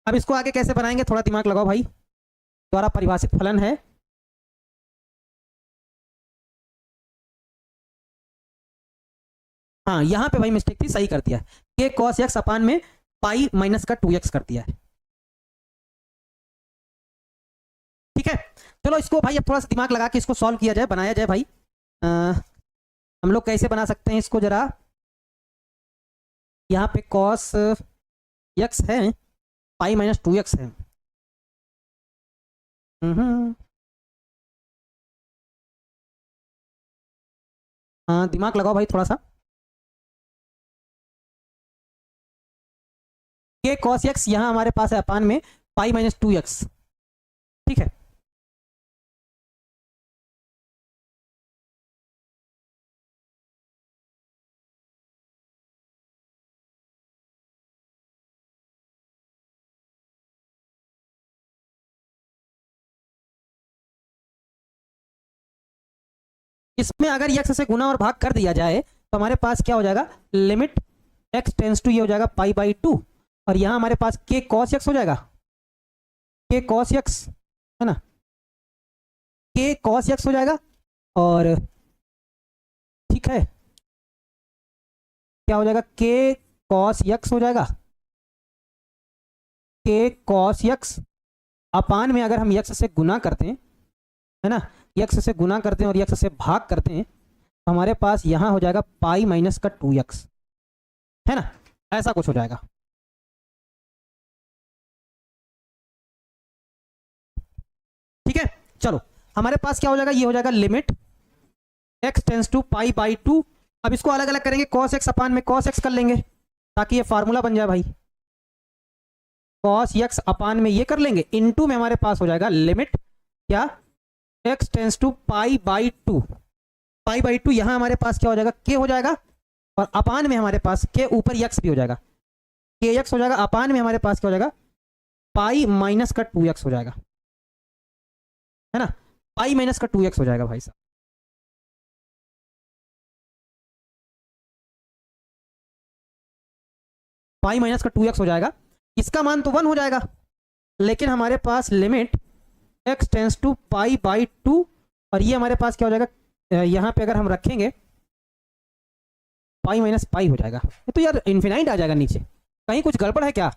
अब इसको आगे कैसे बनाएंगे, थोड़ा दिमाग लगाओ भाई। द्वारा परिभाषित फलन है, हाँ यहाँ पे भाई मिस्टेक थी, सही कर दिया, के cos x अपान में पाई माइनस का 2x कर दिया है। ठीक है, चलो इसको भाई अब थोड़ा सा दिमाग लगा के इसको सॉल्व किया जाए, बनाया जाए भाई। हम लोग कैसे बना सकते हैं इसको जरा, यहाँ पे cos x है, पाई माइनस 2x है, हाँ दिमाग लगाओ भाई थोड़ा सा, के cos x यहाँ हमारे पास है अपान में पाई माइनस 2x, ठीक है, इसमें अगर x से गुना और भाग कर दिया जाए तो हमारे पास क्या हो जाएगा, लिमिट x टेंस टू ये हो जाएगा पाई बाई 2, और यहाँ हमारे पास के cos x हो जाएगा, के cos x है ना, के cos x हो जाएगा, और ठीक है क्या हो जाएगा, के cos x हो जाएगा, के cos x अपान में अगर हम x से गुना करते हैं, है ना, x से गुना करते हैं और x से भाग करते हैं तो हमारे पास यहाँ हो जाएगा पाई माइनस का 2x, है ना, ऐसा कुछ हो जाएगा। ठीक है, चलो हमारे पास क्या हो जाएगा, ये हो जाएगा limit x tends to pi by 2, अब इसको अलग अलग करेंगे, cos x अपान में cos x कर लेंगे ताकि ये फार्मूला बन जाए भाई, cos x अपान में ये कर लेंगे, इनटू में हमारे पास हो जाएगा लिमिट क्या, x tends to pi by 2, π/2 यहाँ हमारे पास क्या हो जाएगा, k हो जाएगा, और अपान में हमारे पास k ऊपर x भी हो जाएगा, kx हो जाएगा, अपान में हमारे पास क्या हो जाएगा, पाई माइनस का 2x हो जाएगा, है ना, पाई माइनस का 2x हो जाएगा भाई साहब। पाई माइनस का 2x हो जाएगा, इसका मान तो 1 हो जाएगा, लेकिन हमारे पास लिमिट x टेंस टू π/2, और ये हमारे पास क्या हो जाएगा, यहाँ पे अगर हम रखेंगे पाई माइनस पाई हो जाएगा। ये तो यार इन्फिनाइट आ जाएगा नीचे, कहीं कुछ गड़बड़ है क्या,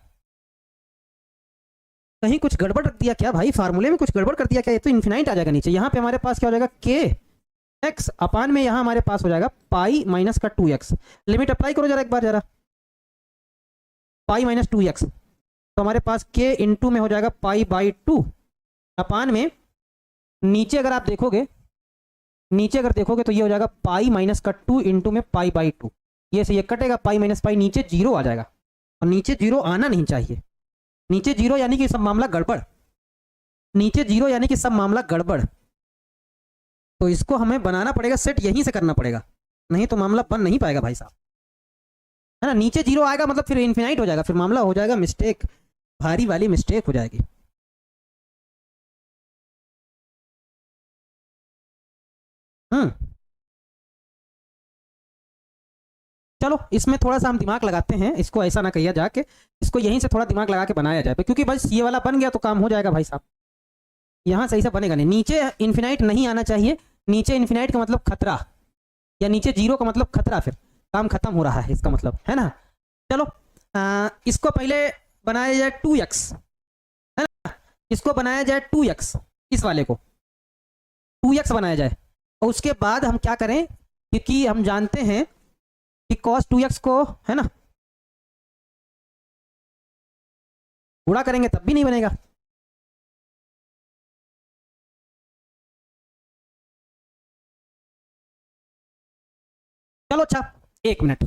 कहीं कुछ गड़बड़ रख दिया क्या भाई, फार्मूले में कुछ गड़बड़ कर दिया क्या, ये तो इन्फिनाइट आ जाएगा नीचे। यहाँ पे हमारे पास क्या हो जाएगा, k x अपान में यहाँ हमारे पास हो जाएगा पाई माइनस का 2x। लिमिट अप्लाई करो जरा एक बार जरा, पाई माइनस 2x, तो हमारे पास k इंटू में हो जाएगा π/2 अपान में, नीचे अगर आप देखोगे, नीचे अगर देखोगे तो ये हो जाएगा पाई माइनस का 2 इंटू में π/2, ये से ये कटेगा, पाई माइनस पाई नीचे 0 आ जाएगा, और नीचे 0 आना नहीं चाहिए, नीचे 0 यानी कि सब मामला गड़बड़, नीचे 0 यानी कि सब मामला गड़बड़, तो इसको हमें बनाना पड़ेगा सेट, यहीं से करना पड़ेगा, नहीं तो मामला बन नहीं पाएगा भाई साहब, है ना। नीचे 0 आएगा मतलब फिर इन्फिनाइट हो जाएगा, फिर मामला हो जाएगा मिस्टेक, भारी वाली मिस्टेक हो जाएगी। चलो इसमें थोड़ा सा हम दिमाग लगाते हैं, इसको ऐसा ना कहिए जाके, इसको यहीं से थोड़ा दिमाग लगा के बनाया जाए, क्योंकि बस ये वाला बन गया तो काम हो जाएगा भाई साहब, यहाँ सही से बनेगा नहीं, नीचे इन्फिनाइट नहीं आना चाहिए, नीचे इन्फिनाइट का मतलब खतरा, या नीचे 0 का मतलब खतरा, फिर काम खत्म हो रहा है इसका मतलब, है ना। चलो इसको पहले बनाया जाए 2x, है ना, इसको बनाया जाए 2x, इस वाले को 2x बनाया जाए, और उसके बाद हम क्या करें, क्योंकि हम जानते हैं कि cos 2x को, है ना, गुणा करेंगे तब भी नहीं बनेगा, चलो अच्छा एक मिनट,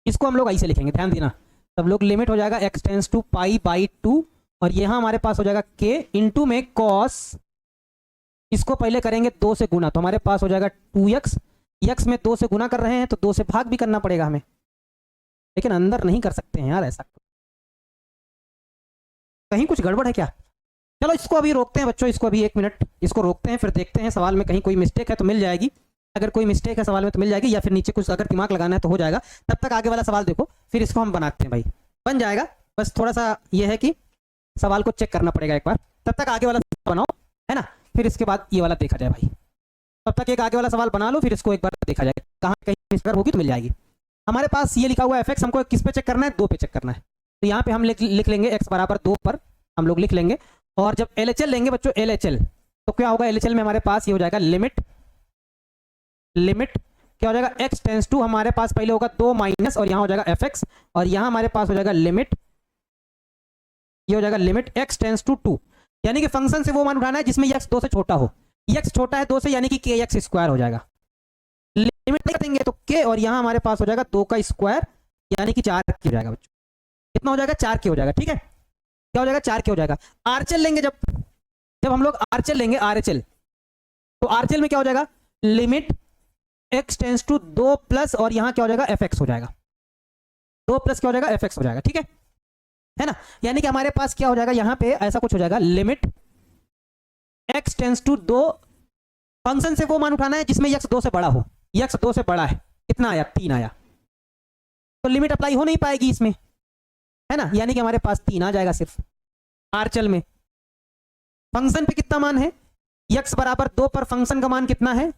इसको हम लोग ऐसे लिखेंगे, ध्यान देना सब लोग, लिमिट हो जाएगा x टेंस टू π/2, और यहाँ हमारे पास हो जाएगा k इंटू में cos, इसको पहले करेंगे 2 से गुना, तो हमारे पास हो जाएगा 2x, x में 2 से गुना कर रहे हैं तो 2 से भाग भी करना पड़ेगा हमें, लेकिन अंदर नहीं कर सकते हैं यार ऐसा, कहीं कुछ गड़बड़ है क्या। चलो इसको अभी रोकते हैं बच्चों, इसको अभी 1 मिनट इसको रोकते हैं, फिर देखते हैं सवाल में कहीं कोई मिस्टेक है तो मिल जाएगी, अगर कोई मिस्टेक है सवाल में तो मिल जाएगी, या फिर नीचे कुछ अगर दिमाग लगाना है तो हो जाएगा, तब तक आगे वाला सवाल देखो, फिर इसको हम बनाते हैं भाई, बन जाएगा, बस थोड़ा सा ये है कि सवाल को चेक करना पड़ेगा एक बार, तब तक आगे वाला बनाओ, है ना, फिर इसके बाद ये वाला देखा जाए भाई, तब तक एक आगे वाला सवाल बना लो, फिर इसको एक बार देखा जाए, कहाँ कहीं मिस्टेक होगी तो मिल जाएगी। हमारे पास ये लिखा हुआ है fx, हमको किस पे चेक करना है, 2 पे चेक करना है, तो यहाँ पे हम लिख लेंगे x बराबर 2 पर हम लोग लिख लेंगे, और जब LHL लेंगे बच्चों, LHL तो क्या होगा, LHL में हमारे पास ये हो जाएगा लिमिट क्या हो जाएगा, x टेंस टू, हमारे पास पहले होगा 2 माइनस, और यहाँ हो जाएगा fx, और यहाँ हमारे पास हो जाएगा लिमिट, ये हो जाएगा लिमिट x टेंस टू 2, यानी कि फंक्शन से वो मान उठाना है जिसमें x 2 से छोटा हो, x छोटा है 2 से, यानी कि kx स्क्वायर हो जाएगा, लिमिट नहीं देंगे तो k, और यहाँ हमारे पास हो जाएगा 2 का स्क्वायर, यानी कि 4 हो जाएगा बच्चों, कितना हो जाएगा, 4k हो जाएगा, ठीक है, क्या हो जाएगा, 4k हो जाएगा। आरएचएल लेंगे, जब हम लोग आरएचएल लेंगे, आरएचएल तो आरएचएल में क्या हो जाएगा, limit x tends to 2 plus, और यहाँ क्या हो जाएगा, fx हो जाएगा, 2 प्लस क्या हो जाएगा, fx हो जाएगा, ठीक है ना, यानी कि हमारे पास क्या हो जाएगा, यहाँ पे ऐसा कुछ हो जाएगा, limit x tends to 2, function से वो मान उठाना है जिसमें x 2 से बड़ा हो, x 2 से बड़ा है, कितना आया, 3 आया, तो लिमिट अप्लाई हो नहीं पाएगी इसमें, है ना, यानी कि हमारे पास 3 आ जाएगा सिर्फ आरएचएल में। फंक्शन पे कितना मान है, x बराबर 2 पर फंक्शन का मान कितना है,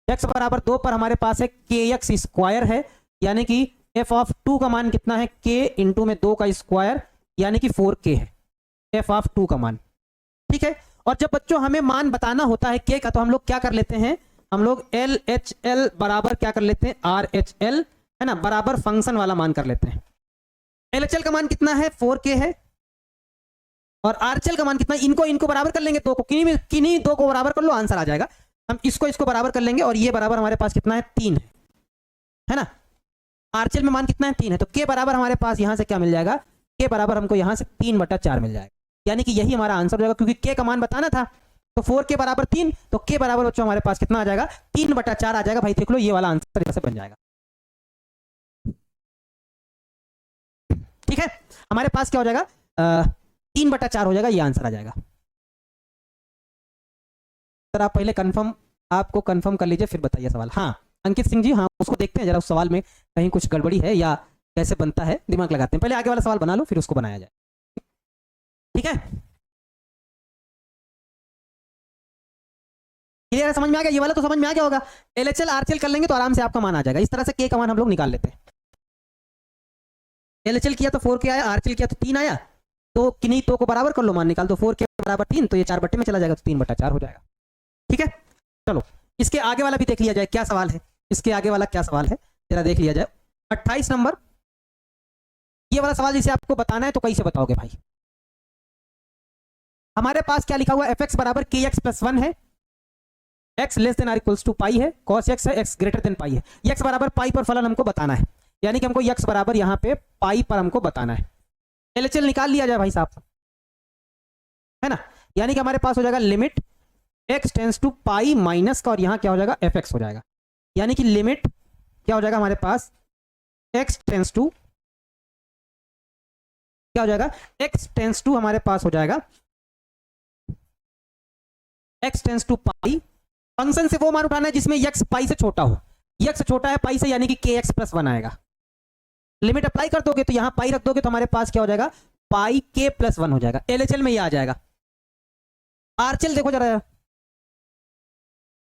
x बराबर 2 पर हमारे पास है kx स्क्वायर है, यानी कि f ऑफ 2 का मान कितना है, k इंटू में 2 का स्क्वायर, यानी कि 4k है f ऑफ 2 का मान, ठीक है। और जब बच्चों हमें मान बताना होता है k का, तो हम लोग क्या कर लेते हैं, हम लोग LHL बराबर क्या कर लेते हैं, RHL, है ना, बराबर फंक्शन वाला मान कर लेते हैं। LHL का मान कितना है, 4k है, और RHL का मान कितना है, इनको बराबर कर लेंगे, 2 को किन्हीं 2 को बराबर कर लो, आंसर आ जाएगा। हम इसको बराबर कर लेंगे, और ये बराबर हमारे पास कितना है, 3 है ना, RHL में मान कितना है, 3 है, तो k बराबर हमारे पास यहां से क्या मिल जाएगा, k बराबर हमको यहां से 3/4 मिल जाएगा, यानी कि यही हमारा आंसर हो जाएगा, क्योंकि k का मान बताना था, तो 4 के बराबर 3, तो के बराबर बच्चों हमारे पास कितना आ जाएगा, 3/4 आ जाएगा भाई। देख लो ये वाला आंसर ऐसे बन जाएगा। ठीक है, हमारे पास क्या हो जाएगा, 3/4 हो जाएगा, ये आंसर आ जाएगा। सर आप पहले कंफर्म, आपको कंफर्म कर लीजिए फिर बताइए सवाल। हाँ अंकित सिंह जी, हाँ उसको देखते हैं जरा, उस सवाल में कहीं कुछ गड़बड़ी है या कैसे बनता है, दिमाग लगाते हैं। पहले आगे वाला सवाल बना लो फिर उसको बनाया जाए। ठीक है, क्लियर है, समझ में आ गया? ये वाला तो समझ में आ गया होगा। एलएचएल आरएचएल कर लेंगे तो आराम से आपका मान आ जाएगा। इस तरह से के का मान हम लोग निकाल लेते हैं। एलएचएल किया तो 4 के आया, आरएचएल किया तो 3 आया, तो किन्हीं तो को बराबर कर लो, मान निकाल दो। 4 के बराबर 3, तो ये 4 बट्टे में चला जाएगा, तो 3/4 हो जाएगा। ठीक है, चलो इसके आगे वाला भी देख लिया जाए, क्या सवाल है इसके आगे वाला, क्या सवाल है जरा देख लिया जाए। 28 नंबर, ये वाला सवाल जिसे आपको बताना है तो कैसे बताओगे भाई। हमारे पास क्या लिखा हुआ है, fx बराबर kx+1 है, x less than or equals to pi है, cos x है, x ग्रेटर देन पाई है, x बराबर पाई पर फलन हमको बताना है, यानी कि हमको x बराबर यहाँ पे पाई पर हमको बताना है। एलएचएल निकाल लिया जाए भाई साहब, है ना, यानी कि हमारे पास हो जाएगा limit x tends to pi minus का, और यहाँ क्या हो जाएगा fx हो जाएगा, यानी कि लिमिट क्या हो जाएगा हमारे पास, x टेंस टू क्या हो जाएगा, x टेंस टू हमारे पास हो जाएगा x tends to pi. Function से वो मान उठाना है जिसमें x पाई से छोटा हो, x छोटा है पाई से, यानी कि kx+1 आएगा। लिमिट अप्लाई कर दोगे तो यहां पाई रख दोगे तो हमारे पास क्या हो जाएगा, पाई k+1 हो जाएगा। एलएचएल में ये आ जाएगा। आरएचएल देखो जरा,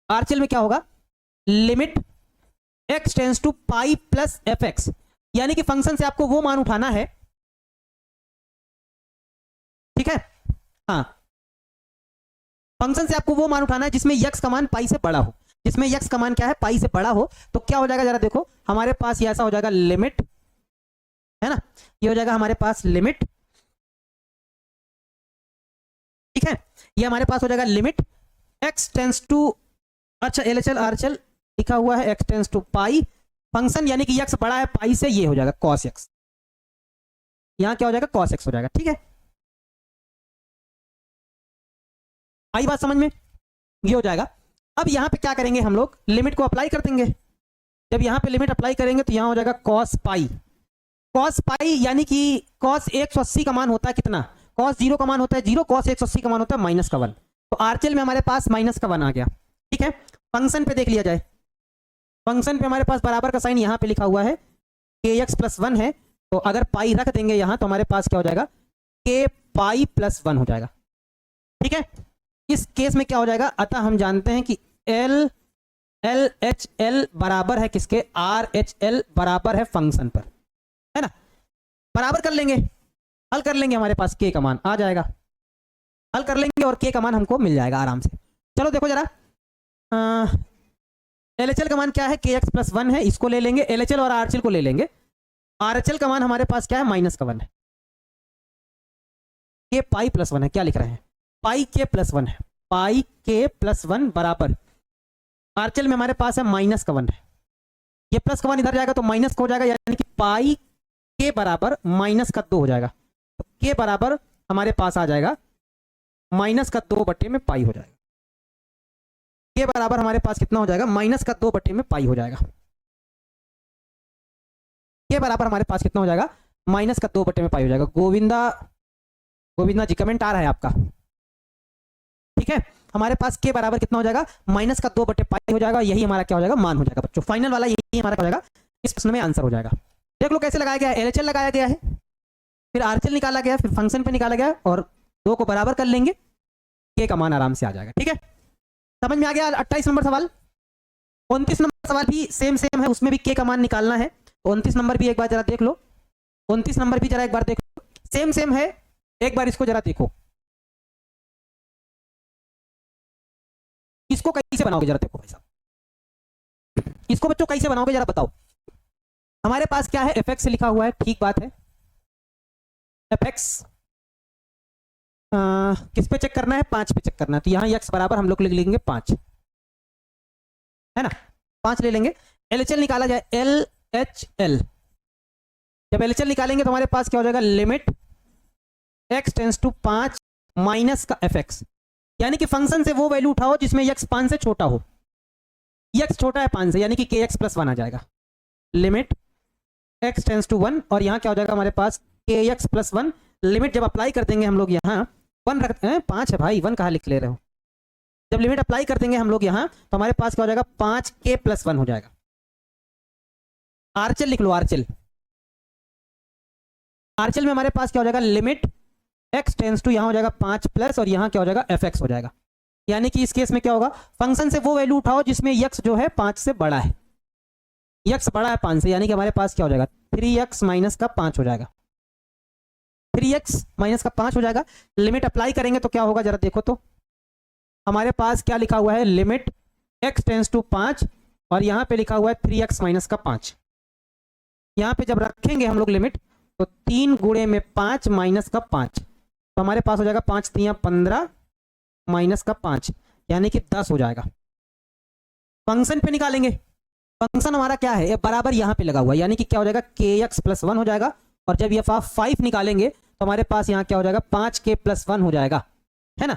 आरएचएल में क्या होगा, limit x tends to pi plus fx, यानी कि फंक्शन से आपको वो मान उठाना है। ठीक है, हाँ फंक्शन से आपको वो मान उठाना है जिसमें x का मान पाई से बड़ा हो, जिसमें x का मान क्या है, पाई से बड़ा हो। तो क्या हो जाएगा जरा देखो, हमारे पास ये ऐसा हो जाएगा लिमिट, है ना, ये हो जाएगा हमारे पास लिमिट। ठीक है, ये हमारे पास हो जाएगा लिमिट x टेंस टू, अच्छा एलएचएल आरएचएल लिखा हुआ है x tends to pi, function यानी कि x बड़ा है पाई से, ये हो जाएगा cos x, यहां क्या हो जाएगा cos x हो जाएगा। ठीक है, आई बात समझ में, ये हो जाएगा। अब यहां पे क्या करेंगे हम लोग, लिमिट को अप्लाई कर देंगे। जब यहां पे लिमिट अप्लाई करेंगे तो यहां हो जाएगा cos पाई, cos पाई यानी कि cos 180 का मान होता है कितना, cos 0 का मान होता है 0, cos 180 का मान होता है -1, तो आरएचएल में हमारे पास -1 आ गया। ठीक है, फंक्शन पे देख लिया जाए, फंक्शन पे हमारे पास बराबर का साइन यहाँ पे लिखा हुआ है, kx+1 है, तो अगर पाई रख देंगे यहाँ तो हमारे पास क्या हो जाएगा, k पाई+1 हो जाएगा। ठीक है, इस केस में क्या हो जाएगा, अतः हम जानते हैं कि LHL बराबर है किसके, RHL बराबर है फंक्शन पर, है ना, बराबर कर लेंगे, हल कर लेंगे, हमारे पास k का मान आ जाएगा, हल कर लेंगे और k का मान हमको मिल जाएगा आराम से। चलो देखो जरा, LHL का मान क्या है, kx+1 है, इसको ले लेंगे, LHL और RHL को ले लेंगे। RHL का मान हमारे पास क्या है, -1 है, k पाई+1 है, क्या लिख रहे हैं, पाई k+1 है, पाई k+1 बराबर, आरएचएल में हमारे पास है -1 है, ये प्लस का 1 इधर जाएगा तो माइनस का हो जाएगा, यानी कि पाई के बराबर -2 हो जाएगा, तो के बराबर हमारे पास आ जाएगा -2/पाई हो जाएगा, के बराबर हमारे पास कितना हो जाएगा, -2/पाई हो जाएगा, के बराबर हमारे पास कितना हो जाएगा, -2/पाई हो जाएगा। गोविंदा जी कमेंट आ रहा है आपका। ठीक है, हमारे पास के बराबर कितना हो जाएगा, -2/पाई हो जाएगा, यही हमारा क्या हो जाएगा, मान हो जाएगा बच्चों, फाइनल वाला यही हमारा क्या हो जाएगा, इस प्रश्न में आंसर हो जाएगा। देख लो कैसे लगाया गया है, एलएचएल लगाया गया है, फिर आरएचएल निकाला गया, फिर फंक्शन पे निकाला गया, और दो को बराबर कर लेंगे, के का मान आराम से आ जाएगा। ठीक है, समझ में आ गया। 28 नंबर सवाल। 29 नंबर सवाल भी सेम है, उसमें भी के का मान निकालना है, 29 नंबर भी एक बार जरा देख लो, 29 नंबर भी जरा एक बार देख लो, सेम है, एक बार इसको जरा देखो, इसको कैसे बनाओगे जरा देखो भाई साहब, इसको बच्चों कैसे बनाओगे जरा बताओ। हमारे पास क्या है, fx से लिखा हुआ है, ठीक बात है, fx किस पे चेक करना है, 5 पे चेक करना है, तो यहाँ x बराबर हम लोग लिख लेंगे 5, है ना, 5 ले लेंगे। LHL निकाला जाए, LHL, जब LHL निकालेंगे तो हमारे पास क्या हो जाएगा, limit x tends to 5 minus का fx, यानी कि फंक्शन से वो वैल्यू उठाओ जिसमें x 5 से छोटा हो, x छोटा है 5 से, यानी कि kx प्लस 1 आ जाएगा। लिमिट x टेंस टू 1 और यहाँ क्या हो जाएगा हमारे पास kx प्लस 1। लिमिट जब अप्लाई कर देंगे हम लोग यहाँ 1 रखते हैं, 5 है भाई, 1 कहाँ लिख ले रहे हो। जब लिमिट अप्लाई कर देंगे हम लोग यहाँ तो हमारे पास क्या हो जाएगा 5k प्लस 1 हो जाएगा। आरचल लिख लो, आरचल। आरचल में हमारे पास क्या हो जाएगा लिमिट x टेंस टू यहाँ हो जाएगा 5 प्लस और यहाँ क्या हो जाएगा fx हो जाएगा। यानी कि इस केस में क्या होगा, फंक्शन से वो वैल्यू उठाओ जिसमें x जो है 5 से बड़ा है, x बड़ा है 5 से, यानी कि हमारे पास क्या हो जाएगा 3x माइनस का 5 हो जाएगा, 3x माइनस का 5 हो जाएगा। लिमिट अप्लाई करेंगे तो क्या होगा जरा देखो तो, हमारे पास क्या लिखा हुआ है लिमिट x टेंस टू 5 और यहाँ पे लिखा हुआ है 3x माइनस का 5। यहाँ पे जब रखेंगे हम लोग लिमिट तो 3 गुणे में 5 माइनस का 5, तो हमारे पास हो जाएगा 5 3 15 माइनस का 5 यानी कि 10 हो जाएगा। फंक्शन पे निकालेंगे, फंक्शन हमारा क्या है, ये बराबर यहाँ पे लगा हुआ है, यानी कि क्या हो जाएगा kx प्लस 1 हो जाएगा। और जब ये 5 निकालेंगे तो हमारे पास यहाँ क्या हो जाएगा 5k प्लस 1 हो जाएगा, है ना,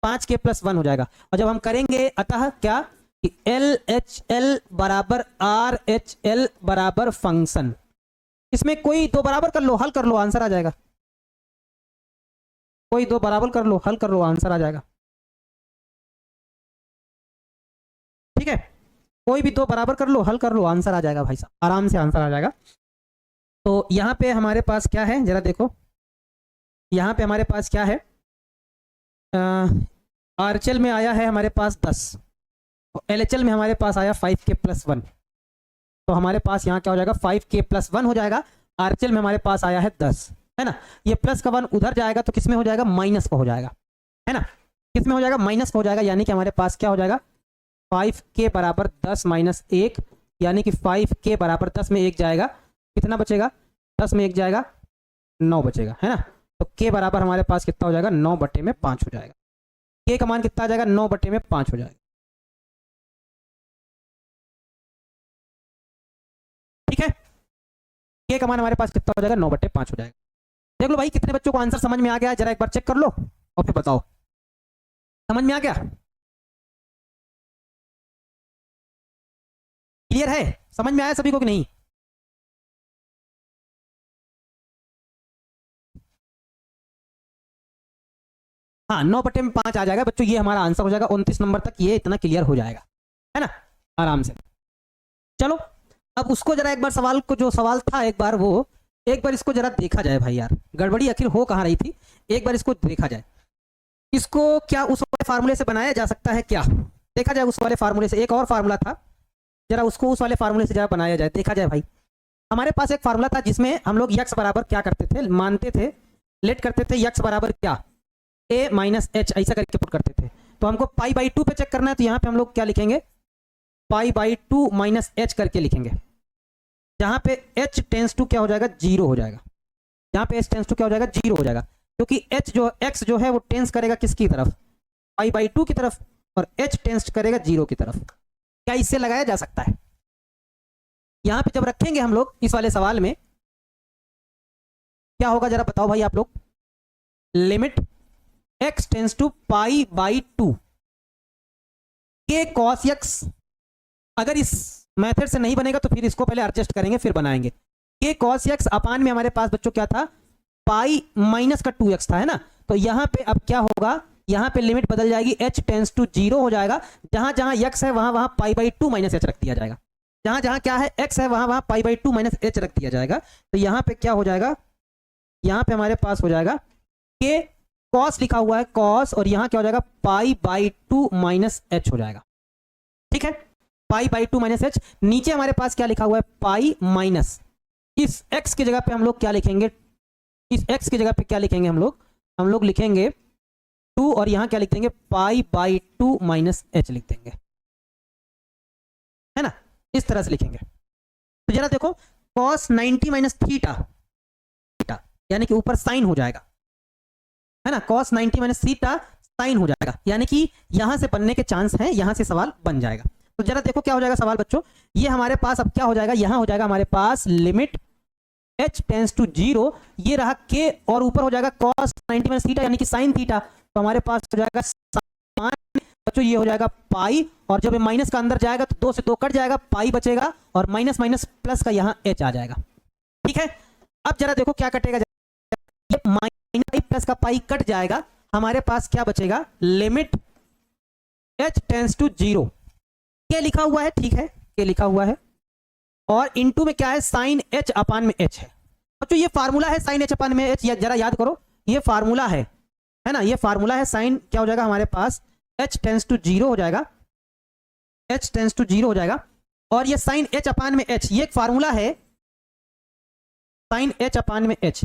5k प्लस 1 हो जाएगा। और जब हम करेंगे अतः क्या कि LHL बराबर RHL बराबर फंक्शन, इसमें कोई दो बराबर कर लो, हल कर लो, आंसर आ जाएगा। कोई दो बराबर कर लो, हल कर लो, आंसर आ जाएगा। ठीक है, कोई भी दो बराबर कर लो, हल कर लो, आंसर आ जाएगा भाई साहब, आराम से आंसर आ जाएगा। तो यहाँ पे हमारे पास क्या है जरा देखो, यहाँ पे हमारे पास क्या है, आरचल में आया है हमारे पास 10 और एलएचएल में हमारे पास आया 5k प्लस 1, तो हमारे पास यहाँ क्या हो जाएगा 5k प्लस 1 हो जाएगा। आरचल में हमारे पास आया है 10, है ना, ये प्लस का 1 उधर जाएगा तो किसमें हो जाएगा माइनस का हो जाएगा, है ना, किसमें हो जाएगा माइनस का हो जाएगा। यानी कि हमारे पास क्या हो जाएगा 5k बराबर 10 माइनस 1, यानी कि 5k बराबर 10 में 1 जाएगा, कितना बचेगा 10 में 1 जाएगा 9 बचेगा, है ना। तो k बराबर हमारे पास कितना हो जाएगा 9/5 हो जाएगा। k का मान कितना आ जाएगा 9/5 हो जाएगा। ठीक है, k का मान हमारे पास कितना हो जाएगा 9/5 हो जाएगा। देख लो भाई कितने बच्चों को आंसर समझ में आ गया, जरा एक बार चेक कर लो और फिर बताओ समझ में आ गया, क्लियर है, समझ में आया सभी को कि नहीं। हाँ 9/5 आ जाएगा बच्चों, ये हमारा आंसर हो जाएगा। 29 नंबर तक ये इतना क्लियर हो जाएगा, है ना, आराम से। चलो अब उसको जरा एक बार सवाल को, जो सवाल था एक बार वो एक बार इसको जरा देखा जाए भाई यार, गड़बड़ी आखिर हो कहाँ रही थी, एक बार इसको देखा जाए। इसको क्या उस वाले फार्मूले से बनाया जा सकता है क्या, देखा जाए उस वाले फार्मूले से। एक और फार्मूला था, जरा उसको उस वाले फार्मूले से जरा बनाया जाए, देखा जाए भाई। हमारे पास एक फार्मूला था जिसमें हम लोग यक्स बराबर क्या करते थे, मानते थे, लेट करते थे यक्स बराबर क्या a माइनस एच, ऐसा करके पुट करते थे। तो हमको π/2 पे चेक करना है, तो यहाँ पे हम लोग क्या लिखेंगे π/2 माइनस एच करके लिखेंगे, जहाँ पे h टेंस टू क्या हो जाएगा 0 हो जाएगा, जहाँ पे h टेंस टू क्या हो जाएगा 0 हो जाएगा, क्योंकि h जो x जो है वो टेंस करेगा किसकी तरफ π/2 की तरफ और h टेंस करेगा 0 की तरफ। क्या इससे लगाया जा सकता है, यहाँ पे जब रखेंगे हम लोग इस वाले सवाल में क्या होगा जरा बताओ भाई आप लोग। Limit x tends to π/2 k cos x, अगर इस मेथड से नहीं बनेगा तो फिर इसको पहले एडजस्ट करेंगे फिर बनाएंगे। k cos x अपान में हमारे पास बच्चों क्या था पाई माइनस का 2x था, है ना। तो यहाँ पे अब क्या होगा, यहाँ पे लिमिट बदल जाएगी, h टेंस टू 0 हो जाएगा, जहां जहां x है वहां वहां π/2 माइनस एच रख दिया जाएगा, जहां जहां क्या है x है वहां वहां π/2 माइनस एच रख दिया जाएगा। तो यहाँ पे क्या हो जाएगा, यहाँ पे हमारे पास हो जाएगा k cos लिखा हुआ है cos, और यहाँ क्या हो जाएगा π/2 माइनस एच हो जाएगा। ठीक है, π/2 माइनस एच। नीचे हमारे पास क्या लिखा हुआ है पाई माइनस, इस x की जगह पे हम लोग क्या लिखेंगे, इस x की जगह पे क्या लिखेंगे हम लोग लिखेंगे 2 और यहाँ क्या लिख देंगे π/2 माइनस एच लिख देंगे, है ना, इस तरह से लिखेंगे। तो जरा देखो cos 90 माइनस थीटा, यानी कि ऊपर साइन हो जाएगा, है ना, cos 90 माइनस थीटा साइन हो जाएगा, यानी कि यहां से बनने के चांस हैं, यहां से सवाल बन जाएगा। तो जरा देखो क्या हो जाएगा सवाल बच्चों, ये हमारे पास अब क्या हो जाएगा, यहां हो जाएगा हमारे पास लिमिट h टेंस टू 0, ये रहा k और ऊपर हो जाएगा cos 90 माइनस थीटा यानी कि साइन थीटा, तो हमारे पास हो जाएगा साइन, बच्चों ये हो जाएगा पाई, और जब ये माइनस का अंदर जाएगा तो 2 से 2 कट जाएगा, पाई बचेगा, और माइनस माइनस प्लस का यहाँ h आ जाएगा। ठीक है, अब जरा देखो क्या कटेगा, ये माइनस प्लस का पाई कट जाएगा, हमारे पास क्या बचेगा, लिमिट h टेंड्स टू 0, के लिखा हुआ है, ठीक है, के लिखा हुआ है, और इनटू में क्या है, साइन h अपान में h है। बच्चों ये फार्मूला है साइन h अपान में h, जरा याद करो, ये फार्मूला है ना, ये फार्मूला है, साइन क्या हो जाएगा हमारे पास, h टेंड्स टू 0 हो जाएगा, h टेंड्स टू 0 हो जाएगा, और ये साइन h अपान में h, ये एक फार्मूला है, साइन h अपान में h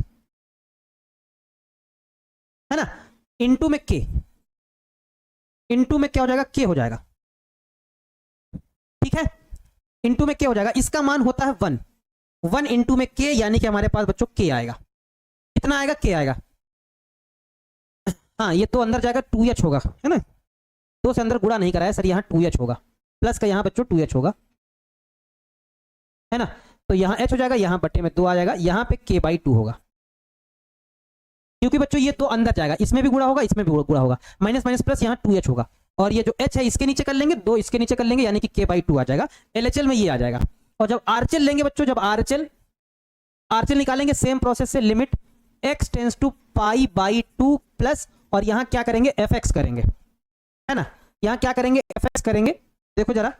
है ना, इनटू में k, इनटू में क्या हो जाएगा, k हो जाएगा, ठीक है, इनटू में k हो जाएगा, इसका मान होता है 1, 1 इंटू में k, यानी कि हमारे पास बच्चों k आएगा, कितना आएगा, k आएगा, हाँ ये तो अंदर जाएगा 2h होगा, है ना, 2 से अंदर गुणा नहीं कराया सर, यहाँ 2h होगा, प्लस का यहाँ बच्चों 2h होगा, है ना, तो यहाँ h हो जाएगा, यहाँ बट्टे में 2 आ जाएगा, यहाँ पे k/2 होगा, क्योंकि बच्चों ये तो अंदर जाएगा, इसमें भी गुणा होगा, इसमें भी गुणा होगा, माइनस माइनस प्लस यहाँ 2h होगा, और ये जो h है इसके नीचे कर लेंगे, 2 इसके नीचे कर लेंगे, यानी कि k/2 आ जाएगा, LHL में ये आ जाएगा, और जब RHL लेंगे बच्चों, जब RHL निकालेंगे सेम प्रोसेस से, limit x tends to π/2 plus, और यहाँ क्या करेंगे, fx करेंगे, है ना, यहाँ क्या करेंगे, fx करेंगे, देखो जरा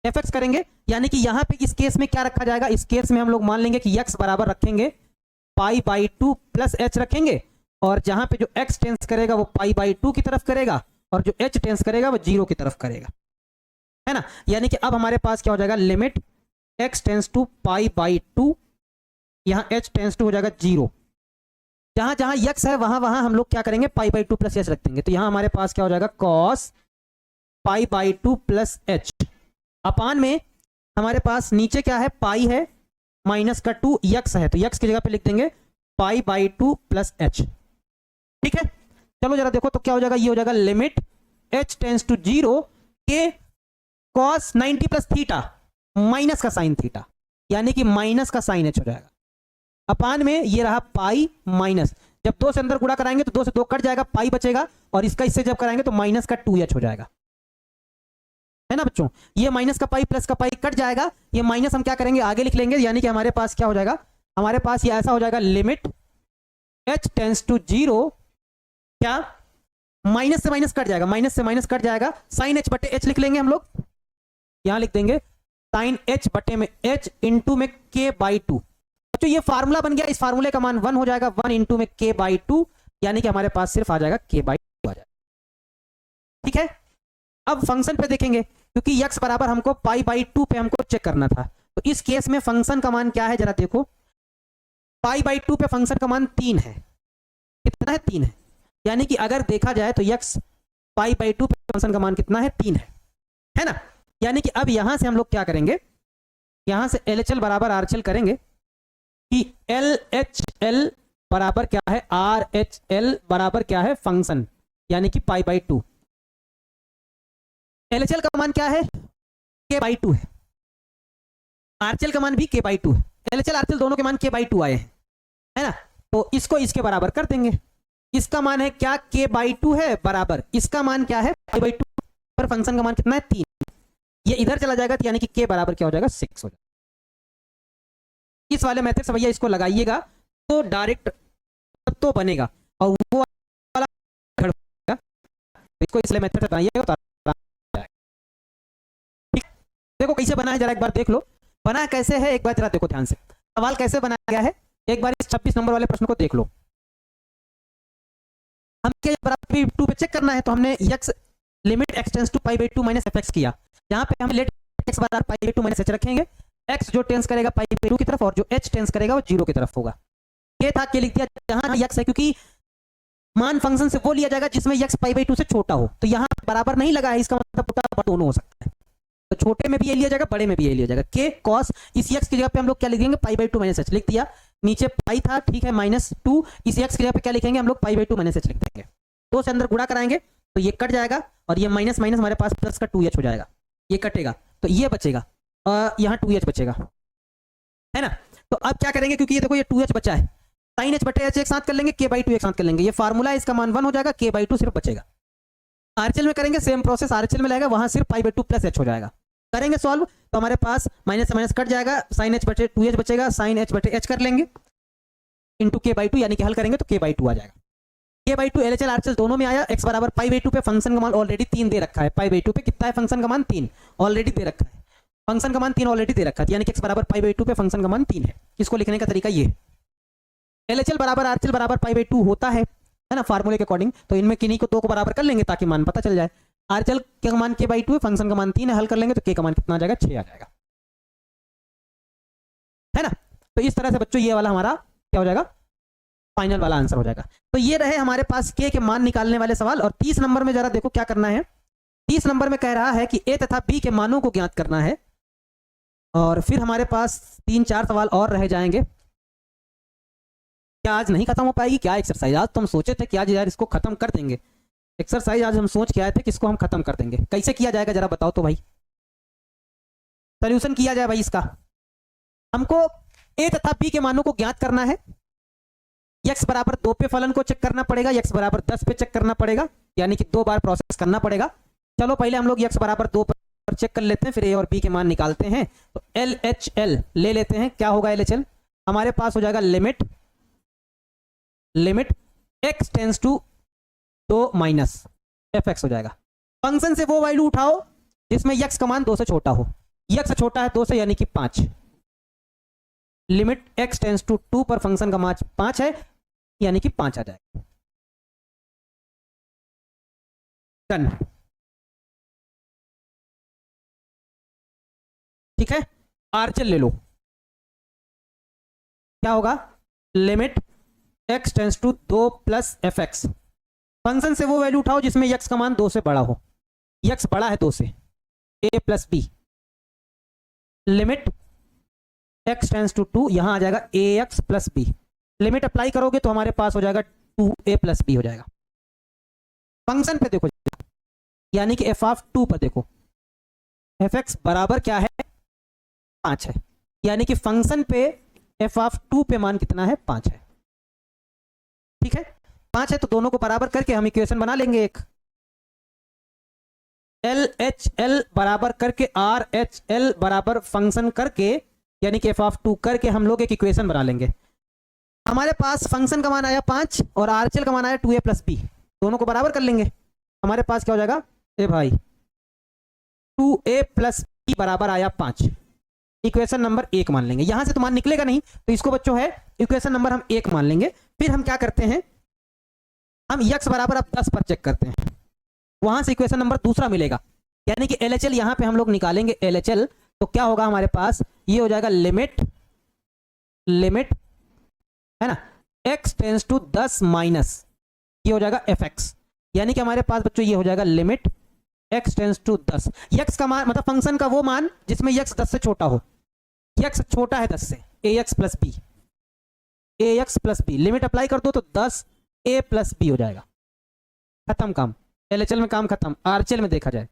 fx करेंगे, यानी कि यहाँ पे इस केस में क्या रखा जाएगा, इस केस में हम लोग मान लेंगे कि x बराबर रखेंगे π/2 प्लस h रखेंगे, और जहां पे जो x टेंस करेगा वो π/2 की तरफ करेगा, और जो h टेंस करेगा वो 0 की तरफ करेगा, है ना, यानी कि अब हमारे पास क्या हो जाएगा, लिमिट x टेंस टू π/2, यहाँ h टेंस टू हो जाएगा 0, जहां जहां x है वहां वहां हम लोग क्या करेंगे, π/2 प्लस h रख देंगे, तो यहाँ हमारे पास क्या हो जाएगा, cos π/2 प्लस h, अपान में हमारे पास नीचे क्या है, पाई है, माइनस का 2 x है, तो x की जगह पे लिख देंगे π/2 प्लस h, ठीक है, चलो जरा देखो तो क्या हो जाएगा, ये हो जाएगा लिमिट h टेंस टू 0 के cos 90 प्लस थीटा, माइनस का साइन थीटा, यानी कि माइनस का साइन h हो जाएगा, अपान में ये रहा पाई माइनस, जब 2 से अंदर गुणा कराएंगे तो 2 से 2 कट जाएगा, पाई बचेगा, और इसका इससे जब कराएंगे तो माइनस का 2h हो जाएगा, है ना बच्चों, ये माइनस का पाई प्लस का पाई कट जाएगा, ये माइनस हम क्या करेंगे, आगे लिख लेंगे, यानी कि हमारे पास क्या हो जाएगा, हमारे पास ये ऐसा हो जाएगा, लिमिट h टेंस टू 0, क्या माइनस से माइनस कट जाएगा, माइनस से माइनस कट जाएगा, साइन h बटे h लिख लेंगे हम लोग, यहां लिख देंगे साइन h बटे में h इंटू में k/2, तो ये फार्मूला बन गया, इस फार्मूले का मान 1 हो जाएगा, 1 इंटू में k/2, यानी कि हमारे पास सिर्फ आ जाएगा k/2 आ जाएगा, ठीक है, अब फंक्शन पे देखेंगे, क्योंकि x बराबर हमको π/2 पे हमको चेक करना था, तो इस केस में फंक्शन का मान क्या है, जरा देखो, π/2 पे फंक्शन का मान 3 है, कितना है, 3 है, यानी कि अगर देखा जाए तो x π/2 पे फंक्शन का मान कितना है, 3 है ना, यानी कि अब यहां से हम लोग क्या करेंगे, यहां से LHL बराबर RHL करेंगे, कि LHL बराबर क्या है, RHL बराबर क्या है, फंक्शन, यानी कि π/2, LHL का मान क्या है, k/2 है, RHL का मान भी k/2 है, LHL RHL दोनों के मान k/2 आए हैं, है ना, तो इसको इसके बराबर कर देंगे, इसका मान है क्या, k/2 है, बराबर इसका मान क्या है, π/2, पर फंक्शन का मान कितना है, 3, ये इधर चला जाएगा, यानी कि k बराबर क्या हो जाएगा, 6 हो जाएगा, इस वाले मेथड से भैया इसको लगाइएगा तो डायरेक्ट तो बनेगा, और वो वाला बनेगा, इसको इसलिए मेथड से बनाइएगा तो ठीक, देखो कैसे बना है, जरा एक बार देख लो, बना कैसे है, एक बार जरा देखो ध्यान से, सवाल कैसे बनाया गया है, एक बार इस 26 नंबर वाले प्रश्न को देख लो, हम क्या बराबर 2 पे चेक करना है, तो हमने x limit x tends to π/2 minus fx किया, यहाँ पे हम लेट x बराबर π/2 माइनस h रखेंगे, x जो टेंस करेगा π/2 की तरफ, और जो h टेंस करेगा वो 0 की तरफ होगा, ये था कि लिख दिया, जहां x है, क्योंकि मान फंक्शन से वो लिया जाएगा जिसमें x π/2 से छोटा हो, तो यहाँ बराबर नहीं लगा है, इसका मतलब दोनों हो सकता है, तो छोटे में भी ये लिया जाएगा, बड़े में भी ये लिया जाएगा, k cos, इस x की जगह पे हम लोग क्या लिख देंगे, π/2 माइनस h लिख दिया, नीचे पाई था, ठीक है, -2, इस x की जगह पे क्या लिखेंगे हम लोग, π/2 माइनस h लिख देंगे, 2 से अंदर गुणा कराएंगे तो ये कट जाएगा, और ये माइनस माइनस हमारे पास प्लस का 2h हो जाएगा, ये कटेगा तो ये बचेगा, यहाँ 2h बचेगा, है ना, तो अब क्या करेंगे, क्योंकि ये देखो ये 2h बचा है, साइन एच बटे एच एक साथ कर लेंगे, के बाई टू एक साथ कर लेंगे, ये फार्मूला है, इसका मान 1 हो जाएगा, के बाई टू सिर्फ बचेगा। आरएचएल में करेंगे सेम प्रोसेस, आरएचएल में लगेगा, वहां सिर्फ pi by two plus H हो जाएगा। करेंगे सॉल्व तो हमारे पास माइनस से माइनस कट जाएगा, साइन एच बटे टू एच बचेगा, साइन एच बटे एच कर लेंगे इंटू के बाई टू, यानी कि हल करेंगे तो के बाई टू आ जाएगा। के बाई टू एलएचएल आरएचएल दोनों में आया, एक्स बराबर पाई बाई टू पे फंक्शन का मान ऑलरेडी 3 दे रखा है, पाई बाई टू पे कितना है फंक्शन का मान 3 ऑलरेडी दे रखा है, फंक्शन का मान 3 ऑलरेडी दे रखा है, यानी कि एक्स बराबर पाई बाई टू पे फंक्शन का मान 3 है। इसको लिखने का तरीका ये है, एलएचएल बराबर आरएचएल बराबर पाई बाई टू होता है ना फार्मूले के अकॉर्डिंग, तो इनमें किन्हीं को 2 को बराबर कर लेंगे ताकि मान पता चल जाए। आरएचएल का मान के बाई टू है, फंक्शन का मान 3 है, हल कर लेंगे तो के का मान कितना आ जाएगा 6 आ जाएगा, है ना। तो इस तरह से बच्चों ये वाला हमारा क्या हो जाएगा, फाइनल वाला आंसर हो जाएगा। तो ये रहे हमारे पास के मान निकालने वाले सवाल। और 30 नंबर में जरा देखो क्या करना है। 30 नंबर में कह रहा है कि ए तथा बी के मानों को ज्ञात करना है, और फिर हमारे पास 3-4 सवाल और रह जाएंगे। क्या आज नहीं खत्म हो पाएगी क्या एक्सरसाइज? आज तो हम सोचे थे कि आज यार इसको खत्म कर देंगे, एक्सरसाइज आज हम सोच के आए थे कि इसको हम खत्म कर देंगे। कैसे किया जाएगा जरा बताओ तो भाई, सोल्यूशन किया जाए भाई इसका। हमको ए तथा बी के मानों को ज्ञात करना है, x बराबर 2 पे फलन को चेक करना पड़ेगा, x बराबर 10 पे चेक करना पड़ेगा, यानी कि 2 बार प्रोसेस करना पड़ेगा। चलो पहले हम लोग x बराबर 2 पर चेक कर लेते हैं, फिर a और b के मान निकालते हैं। तो LHL ले लेते हैं, क्या होगा LHL? हमारे पास हो जाएगा limit x tends to 2 minus fx हो जाएगा। फंक्शन से वो वैल्यू उठाओ जिसमें x का मान 2 से छोटा हो, x छोटा है 2 से यानी कि 5। लिमिट x टेंस टू 2 पर फंक्शन का मान 5 है, यानी कि 5 आ जाएगा। डन, ठीक है। आरएचएल ले लो, क्या होगा? Limit x tends to 2 plus fx। Function से वो वैल्यू उठाओ जिसमें x का मान 2 से बड़ा हो, x बड़ा है 2 से, a plus b। Limit x tends to 2, यहां आ जाएगा ax plus b। Limit apply करोगे तो हमारे पास हो जाएगा 2a प्लस b हो जाएगा। फंक्शन पे देखो, यानी कि f ऑफ 2 पर देखो, fx बराबर क्या है 5 है, यानी कि फंक्शन पे f ऑफ 2 पे मान कितना है 5 है, ठीक है। 5 है तो दोनों को बराबर करके हम इक्वेशन बना लेंगे एक। LHL बराबर करके RHL बराबर फंक्शन करके, यानी कि f ऑफ 2 करके हम लोग एक इक्वेशन बना लेंगे। हमारे पास फंक्शन का मान आया 5 और आरएचएल का मान आया 2a प्लस बी, दोनों को बराबर कर लेंगे। हमारे पास क्या हो जाएगा, ए भाई 2a प्लस बी बराबर आया 5, इक्वेशन नंबर 1 मान लेंगे। यहां से तो मान निकलेगा नहीं, तो इसको बच्चों है इक्वेशन नंबर हम 1 मान लेंगे। फिर हम क्या करते हैं, हम x बराबर अब 10 पर चेक करते हैं, वहां से इक्वेशन नंबर दूसरा मिलेगा, यानी कि LHL यहां पे हम लोग निकालेंगे LHL। तो क्या होगा हमारे पास, ये हो जाएगा लिमिट है ना, x टेंस टू 10 माइनस, ये हो जाएगा fx, यानी कि हमारे पास बच्चों ये हो जाएगा limit x tends to 10। x का मान मतलब फंक्शन का वो मान जिसमें x 10 से छोटा हो, x छोटा है 10 से, ax plus B, limit apply कर दो तो 10a प्लस बी हो जाएगा। खत्म काम, LHL में काम खत्म। आरएचएल में देखा जाए,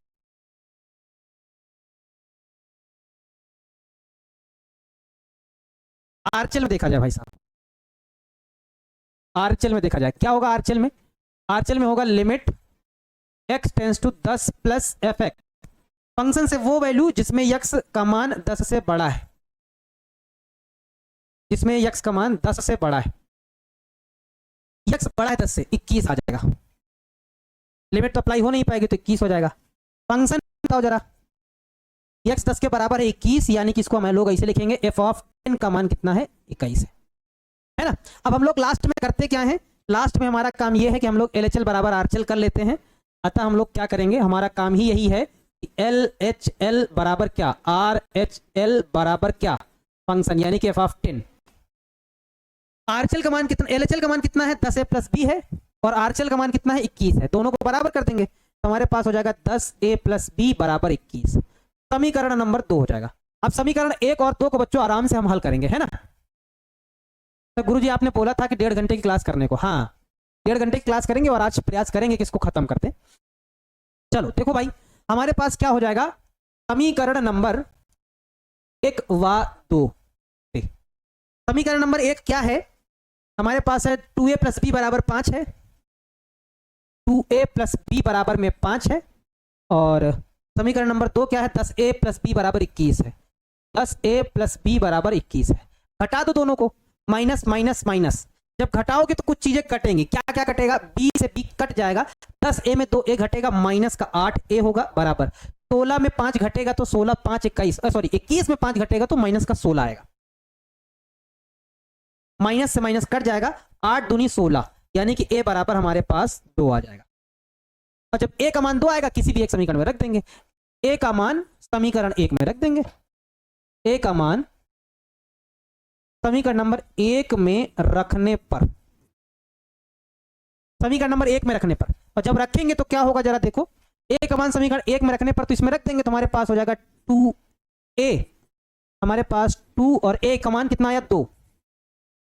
आरएचएल में देखा जाए भाई साहब, आरएचएल में देखा जाए क्या होगा। आरएचएल में होगा limit x tends to 10 plus fx, function से वो वैल्यू जिसमें x का मान 10 से बड़ा है, जिसमें x का मान 10 से बड़ा है, x बड़ा है 10 से, 21 आ जाएगा। लिमिट तो अप्लाई हो नहीं पाएगी तो 21 हो जाएगा। फंक्शन बताओ जरा, x 10 के बराबर है 21, यानी कि इसको हम लोग ऐसे लिखेंगे f ऑफ 10 का मान कितना है 21 है ना। अब हम लोग लास्ट में करते क्या है, लास्ट में हमारा काम ये है कि हम लोग LHL बराबर आरएचएल कर लेते हैं। अतः हम लोग क्या करेंगे, हमारा काम ही यही है कि LHL बराबर क्या, RHL बराबर क्या, फंक्शन यानी कि f ऑफ 10। आरएचएल का मान कितना, LHL का मान कितना है 10a प्लस बी है, और आरएचएल का मान कितना है 21 है, दोनों को बराबर कर देंगे तो हमारे पास हो जाएगा 10a प्लस बी बराबर 21। समीकरण नंबर 2 हो जाएगा। अब समीकरण 1 और 2 को बच्चों आराम से हम हल करेंगे, है ना। तो गुरुजी आपने बोला था कि 1.5 घंटे की क्लास करने को, हाँ 1.5 घंटे की क्लास करेंगे और आज प्रयास करेंगे कि इसको खत्म करते। चलो देखो भाई, हमारे पास क्या हो जाएगा, समीकरण नंबर 1 व 2। समीकरण नंबर 1 क्या है, हमारे पास है 2a प्लस बी बराबर 5 है, 2a प्लस बी बराबर में 5 है, और समीकरण नंबर 2 क्या है, 10a प्लस बी बराबर 21 है, 10a प्लस बी बराबर 21 है। घटा दो दोनों को, माइनस माइनस माइनस, जब घटाओगे तो कुछ चीजें कटेंगी, क्या क्या कटेगा, b से b कट जाएगा, 10a में 2a घटेगा, माइनस का 8a होगा बराबर 16 में 5 घटेगा तो 16 5 21, सॉरी 21 में 5 घटेगा तो माइनस का 16 आएगा, माइनस से माइनस कट जाएगा, 8 दूनी 16, यानी कि a बराबर हमारे पास 2 आ जाएगा। और जब a का मान 2 आएगा किसी भी एक समीकरण में रख देंगे, a का मान समीकरण 1 में रख देंगे, a का मान समीकरण नंबर 1 में रखने पर, समीकरण नंबर 1 में रखने पर, और जब रखेंगे तो क्या होगा जरा देखो, a का मान समीकरण 1 में रखने पर तो इसमें रख देंगे तो हमारे पास हो जाएगा 2a, हमारे पास 2 और a का मान कितना आया 2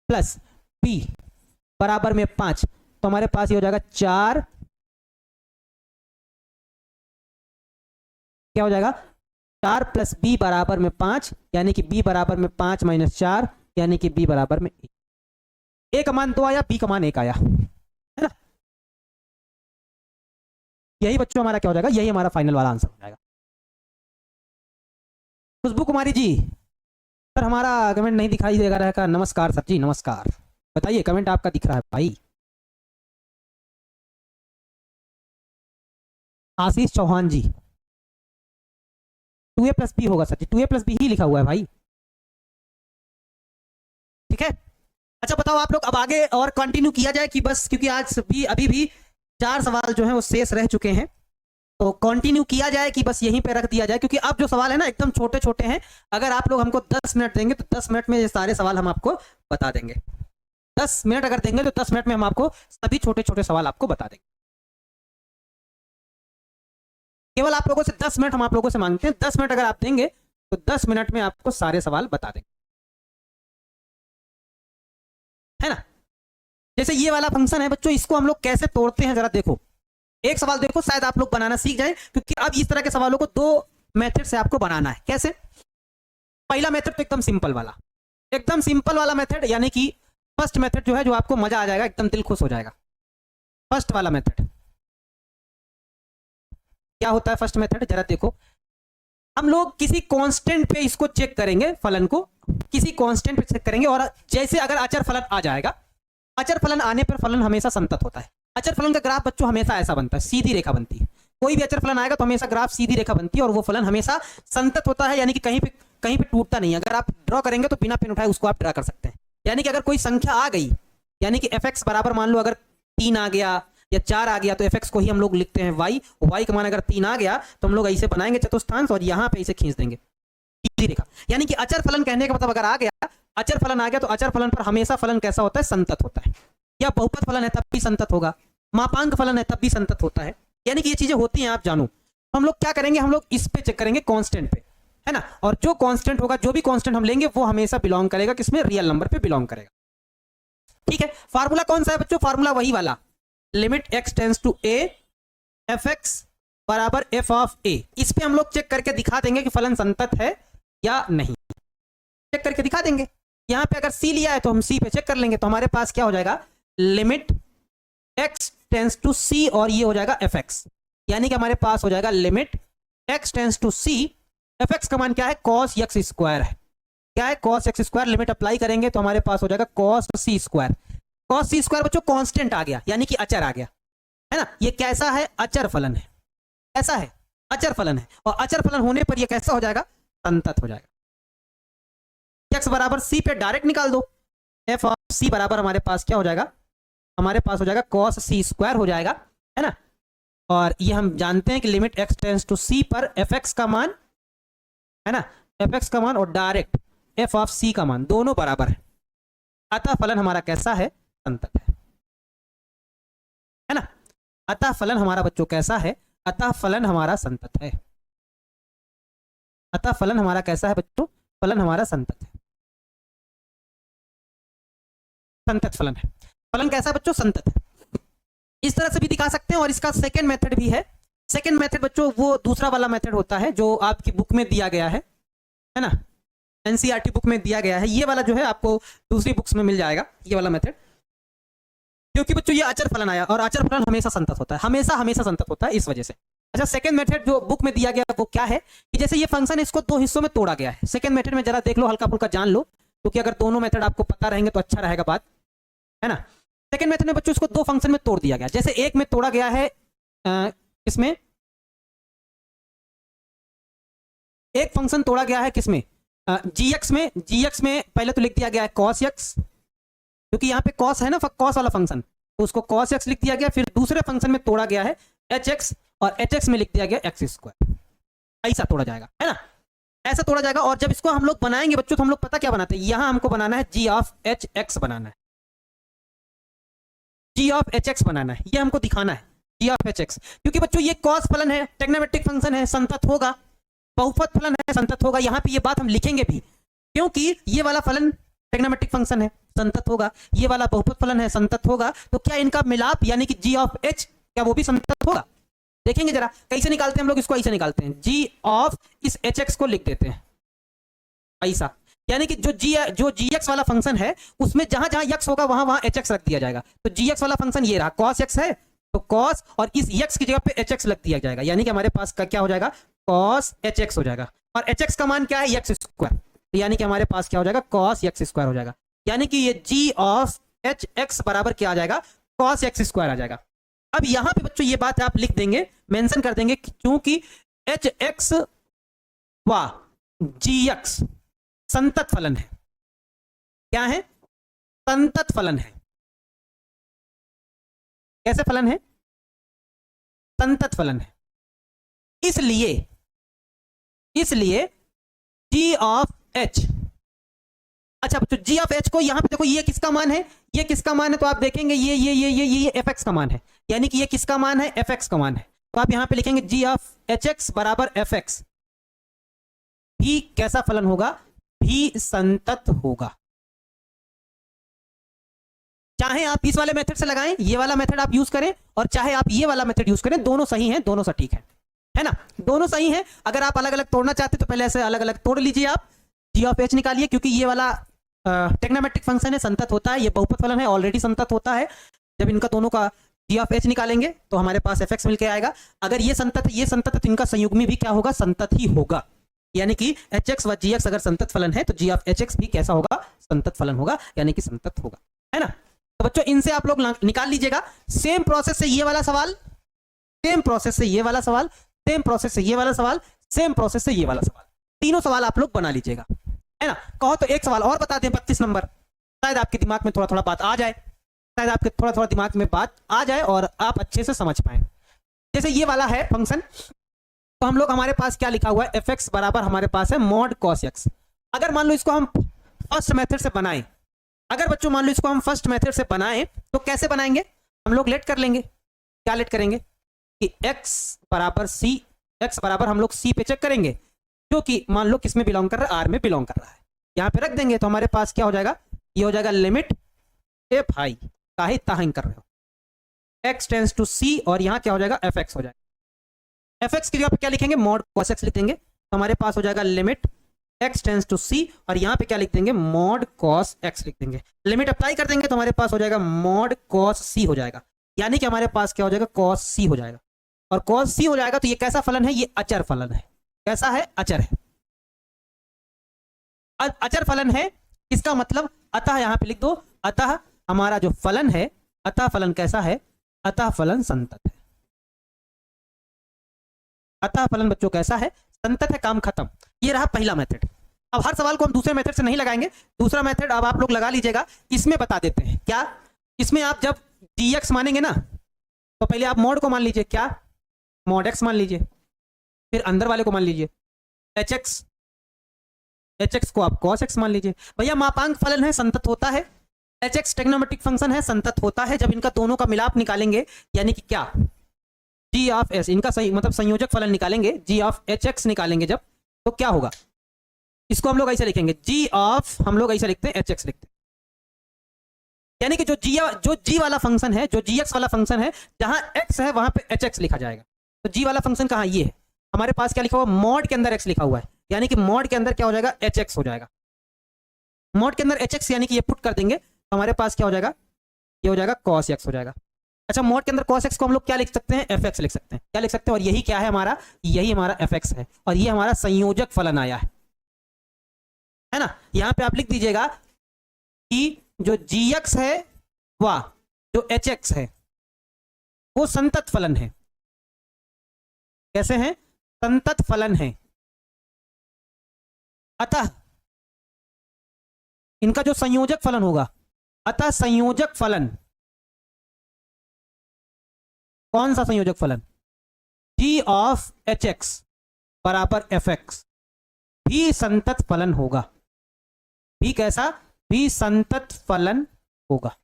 प्लस b बराबर में 5, तो हमारे पास ये हो जाएगा 4, क्या हो जाएगा 4 प्लस b बराबर में 5, यानी कि b बराबर में 5 माइनस 4, यानी कि b बराबर में 1। a का मान 2 आया, b का मान 1 आया, है ना। यही बच्चों हमारा क्या हो जाएगा, यही हमारा फाइनल वाला आंसर हो जाएगा। खुशबू कुमारी जी, सर हमारा कमेंट नहीं दिखाई देगा रहेगा, नमस्कार सर जी, नमस्कार, बताइए कमेंट आपका दिख रहा है भाई। आशीष चौहान जी, 2a प्लस बी होगा सर जी, 2a प्लस बी ही लिखा हुआ है भाई, ठीक है। अच्छा बताओ आप लोग, अब आगे और कंटिन्यू किया जाए कि बस, क्योंकि आज भी अभी भी 4 सवाल जो हैं वो शेष रह चुके हैं, तो कंटिन्यू किया जाए कि बस यहीं पे रख दिया जाए, क्योंकि अब जो सवाल है ना एकदम छोटे छोटे हैं, अगर आप लोग हमको 10 मिनट देंगे तो 10 मिनट में ये सारे सवाल हम आपको बता देंगे, 10 मिनट अगर देंगे तो 10 मिनट में हम आपको सभी छोटे छोटे सवाल आपको बता देंगे। केवल आप लोगों से 10 मिनट हम आप लोगों से मांगते हैं, 10 मिनट अगर आप देंगे तो 10 मिनट में आपको सारे सवाल बता देंगे, है ना। जैसे ये वाला फंक्शन है बच्चों, इसको हम लोग कैसे तोड़ते हैं जरा देखो, एक सवाल देखो, शायद आप लोग बनाना सीख जाए, क्योंकि अब इस तरह के सवालों को 2 मेथड से आपको बनाना है। कैसे, पहला मेथड तो एकदम सिंपल वाला, एकदम सिंपल वाला मेथड, यानी कि फर्स्ट मेथड जो है, जो आपको मजा आ जाएगा, एकदम दिल खुश हो जाएगा। फर्स्ट वाला मेथड क्या होता है, फर्स्ट मेथड जरा देखो, हम लोग किसी कांस्टेंट पे इसको चेक करेंगे, फलन को किसी कांस्टेंट पे चेक करेंगे, और जैसे अगर अचर फलन आ जाएगा, अचर फलन आने पर फलन हमेशा संतत होता है। अचर फलन का ग्राफ बच्चों हमेशा ऐसा बनता है, सीधी रेखा बनती है, कोई भी अचर फलन आएगा तो हमेशा ग्राफ सीधी रेखा बनती है, और वो फलन हमेशा संतत होता है, यानी कि कहीं पे टूटता नहीं है। अगर आप ड्रॉ करेंगे तो बिना पेन उठाए उसको आप ड्रा कर सकते हैं, यानी कि अगर कोई संख्या आ गई, यानी कि fx बराबर मान लो अगर 3 आ गया या 4 आ गया, तो fx को ही हम लोग लिखते हैं y का मान अगर 3 आ गया तो हम लोग ऐसे बनाएंगे चतुर्थांश, और यहाँ पे इसे खींच देंगे सीधी रेखा, यानी कि अचर फलन कहने का मतलब अगर आ गया, अचर फलन आ गया तो अचर फलन पर हमेशा फलन कैसा होता है, संतत होता है, या बहुपद फलन है तब भी संतत होगा, मापांक फलन है तब भी संतत होता है, यानी कि ये चीजें होती हैं, आप जानो। हम लोग क्या करेंगे, हम लोग इस पे चेक करेंगे, कांस्टेंट पे, है ना, और जो कांस्टेंट होगा, जो भी कांस्टेंट हम लेंगे वो हमेशा बिलोंग करेगा किसमें, रियल नंबर पे बिलोंग करेगा, ठीक है। फार्मूला कौन सा है बच्चों, फार्मूला वही वाला, limit x tends to a fx बराबर f ऑफ a। इस पे हम लोग चेक करके दिखा देंगे कि फलन संतत है या नहीं, चेक करके दिखा देंगे। यहां पे अगर c लिया है तो हम c पे चेक कर लेंगे, तो हमारे पास क्या हो जाएगा, limit x tends to c, और ये हो जाएगा fx, यानी कि हमारे पास हो जाएगा limit x tends to c, fx का मान क्या है, cos x स्क्वायर है, क्या है, cos x square, limit apply करेंगे तो हमारे पास हो जाएगा cos c square, cos c square बच्चों कांस्टेंट आ गया, यानी कि अचर आ गया, है ना। ये कैसा है, अचर फलन है, ऐसा है अचर फलन है, और अचर फलन होने पर ये कैसा हो जाएगा, संतत हो जाएगा। x बराबर c पे डायरेक्ट निकाल दो, f ऑफ c बराबर हमारे पास क्या हो जाएगा, हमारे पास हो जाएगा cos c स्क्वायर हो जाएगा, है ना। और ये हम जानते हैं कि limit x tends to c पर fx का मान, है ना, fx का मान और डायरेक्ट f ऑफ c का मान दोनों बराबर है, अतः फलन हमारा कैसा है, संतत है ना। अतः फलन हमारा बच्चों कैसा है, अतः फलन हमारा संतत है, अतः फलन हमारा कैसा है बच्चों, फलन हमारा संतत है, संतत फलन है। फलन कैसा है बच्चों, संतत है। इस तरह से भी दिखा सकते हैं, और इसका सेकंड मेथड भी है। सेकंड मेथड बच्चों वो दूसरा वाला मेथड होता है जो आपकी बुक में दिया गया है ना, एनसीईआरटी बुक में दिया गया है, ये वाला जो है आपको दूसरी बुक्स में मिल जाएगा, ये वाला मेथड। क्योंकि बच्चों ये अचर फलन आया और अचर फलन हमेशा संतत होता है, हमेशा हमेशा संतत होता है इस वजह से। अच्छा, सेकंड मेथड जो बुक में दिया गया वो क्या है कि जैसे ये फंक्शन इसको दो हिस्सों में तोड़ा गया है। सेकंड मेथड में जरा देख लो, हल्का फुल्का जान लो, क्योंकि अगर दोनों मेथड आपको पता रहेंगे तो अच्छा रहेगा बात, है ना। सेकंड मेथड में बच्चों इसको दो फंक्शन में तोड़ दिया गया। जैसे एक में तोड़ा गया है इसमें एक फंक्शन तोड़ा गया है किसमें, gx में। gx में पहले तो लिख दिया गया है cos x, क्योंकि यहाँ पे cos है ना, cos वाला फंक्शन, तो उसको cos x लिख दिया गया। फिर दूसरे फंक्शन में तोड़ा गया है hx और hx में लिख दिया गया x स्क्वायर। ऐसा तोड़ा जाएगा, है ना, ऐसा तोड़ा जाएगा। और जब इसको हम लोग बनाएंगे बच्चों तो हम लोग पता क्या बनाते हैं, यहां हमको बनाना है g ऑफ hx बनाना है, g ऑफ hx बनाना है, ये हमको दिखाना है g ऑफ hx। क्योंकि बच्चों ये cos फलन है, ट्रिग्नोमेट्रिक फंक्शन है, संतत होगा, बहुपद फलन है, संतत होगा। यहाँ पे ये बात हम लिखेंगे भी, क्योंकि ये वाला फलन ट्रिग्नोमेट्रिक फंक्शन है, संतत होगा, ये वाला बहुपद फलन है, संतत होगा। तो क्या इनका मिलाप यानी कि g ऑफ h, क्या वो भी संतत होगा? देखेंगे जरा कैसे निकालते हैं हम लोग इसको। ऐसे निकालते हैं, g ऑफ इस hx को लिख देते हैं ऐसा, यानी कि जो gx वाला फंक्शन है उसमें जहां जहां x होगा वहां वहां hx रख दिया जाएगा। तो gx वाला फंक्शन ये रहा, cos x है तो cos, और इस x की जगह पे hx लग दिया जाएगा, यानी कि हमारे पास का क्या हो जाएगा, cos hx हो जाएगा। और hx का मान क्या है, x स्क्वायर, यानी कि हमारे पास क्या हो जाएगा, cos x स्क्वायर हो जाएगा। यानी कि ये g ऑफ hx बराबर क्या आ जाएगा, cos x स्क्वायर आ जाएगा। अब यहां पे बच्चों ये बात आप लिख देंगे, मेंशन कर देंगे, क्योंकि hx व gx संतत फलन है। क्या है, संतत फलन है। कैसे फलन है, संतत फलन है। इसलिए g ऑफ h, अच्छा बच्चों g ऑफ h को यहां पे देखो, ये किसका मान है, ये किसका मान है, तो आप देखेंगे ये fx का मान है, यानी कि ये किसका मान है, fx का मान है। तो आप यहां पे लिखेंगे g ऑफ hx बराबर fx, भी कैसा फलन होगा, भी संतत होगा। चाहे आप इस वाले मेथड से लगाएं, ये वाला मेथड आप यूज करें, और चाहे आप ये वाला मेथड यूज करें, दोनों सही हैं, दोनों सटीक हैं, है ना, दोनों सही हैं। अगर आप अलग अलग तोड़ना चाहते तो पहले ऐसे अलग अलग तोड़ लीजिए, आप g ऑफ h निकालिए, क्योंकि ये वाला ट्रिग्नोमेट्रिक फंक्शन है, संतत होता है, ये बहुपद फलन है, ऑलरेडी संतत होता है। जब इनका दोनों का g ऑफ h निकालेंगे तो हमारे पास fx मिलके आएगा। अगर ये संतत तो इनका संयुग्मी भी क्या होगा, संतत ही होगा, यानी कि hx व gx अगर संतत फलन है तो g ऑफ hx भी कैसा होगा, संतत फलन होगा, यानी कि संतत होगा, है ना। तो बच्चों इनसे आप लोग निकाल लीजिएगा। सेम प्रोसेस से ये वाला सवाल, सेम प्रोसेस से ये वाला सवाल, सेम प्रोसेस से ये वाला सवाल, सेम प्रोसेस से ये वाला सवाल, तीनों सवाल आप लोग बना लीजिएगा, है ना। कहो तो एक सवाल और बता दें 32 नंबर, शायद आपके दिमाग में थोड़ा थोड़ा बात आ जाए, शायद आपके थोड़ा थोड़ा दिमाग में बात आ जाए और आप अच्छे से समझ पाए। जैसे ये वाला है फंक्शन, तो हम लोग, हमारे पास क्या लिखा हुआ है, fx बराबर हमारे पास है mod cos x। अगर मान लो इसको हम फर्स्ट मेथड से बनाएं, अगर बच्चों मान लो इसको हम फर्स्ट मेथड से बनाएं तो कैसे बनाएंगे, हम लोग लेट कर लेंगे। क्या लेट करेंगे कि x बराबर c, x बराबर हम लोग c पे चेक करेंगे, जो कि मान लो किस में बिलोंग कर रहा है, r में बिलोंग कर रहा है, यहाँ पे रख देंगे। तो हमारे पास क्या हो जाएगा, ये हो जाएगा लिमिट ए भाई काहे ताहिंग कर रहे हो, x टेंड्स टू c, और यहाँ क्या हो जाएगा, fx हो जाएगा। fx की जगह पे क्या लिखेंगे, mod cos x लिख देंगे, तो हमारे पास हो जाएगा limit x tends to c, और यहाँ पे क्या लिख देंगे, mod cos x लिख देंगे। लिमिट अप्लाई कर देंगे तो हमारे पास हो जाएगा mod cos c हो जाएगा, यानी कि हमारे पास क्या हो जाएगा, cos c हो जाएगा। और cos c हो जाएगा तो ये कैसा फलन है, ये अचर फलन है। कैसा है, अचर है, अचर फलन है। इसका मतलब अतः यहाँ पे लिख दो, अतः हमारा जो फलन है, अतः फलन कैसा है, अतः फलन संतत है। अतः फलन बच्चों कैसा है, संतत है, काम खत्म। ये रहा पहला मेथड। अब हर सवाल को हम दूसरे मेथड से नहीं लगाएंगे, दूसरा मेथड अब आप लोग लगा लीजिएगा। इसमें बता देते हैं क्या, इसमें आप जब dx मानेंगे ना, तो पहले आप मोड को मान लीजिए, क्या, mod x मान लीजिए, फिर अंदर वाले को मान लीजिए hx, hx को आप cos x मान लीजिए। भैया मापांक फलन है, संतत होता है, hx ट्रिग्नोमेट्रिक फंक्शन है, संतत होता है। जब इनका दोनों का मिलाप निकालेंगे, यानी कि क्या, g ऑफ s, इनका सही मतलब संयोजक फलन निकालेंगे, g ऑफ hx निकालेंगे जब, तो क्या होगा, इसको हम लोग ऐसे लिखेंगे, g ऑफ, हम लोग ऐसे लिखते हैं, hx लिखते हैं, यानी कि जो g वाला फंक्शन है, जो gx वाला फंक्शन है, जहां x है वहां पे hx लिखा जाएगा। तो g वाला फंक्शन कहां, ये है, हमारे पास क्या लिखा हुआ, मॉड के अंदर x लिखा हुआ है, यानी कि मॉड के अंदर क्या हो जाएगा, hx हो जाएगा। मॉड के अंदर hx यानी कि ये पुट कर देंगे तो हमारे पास क्या हो जाएगा, ये हो जाएगा cos x हो जाएगा। अच्छा, मॉड के अंदर cos x को हम लोग क्या लिख सकते हैं, fx लिख सकते हैं। क्या लिख सकते हैं, और यही क्या है हमारा, यही हमारा fx है, और ये हमारा संयोजक फलन आया है ना। यहां पे आप लिख दीजिएगा कि जो gx है व जो hx है वो संतत फलन है। कैसे हैं, संतत फलन है। अतः इनका जो संयोजक फलन होगा, अतः संयोजक फलन, कौन सा संयोजक फलन, g ऑफ hx बराबर fx भी संतत फलन होगा। भी कैसा, भी संतत फलन होगा।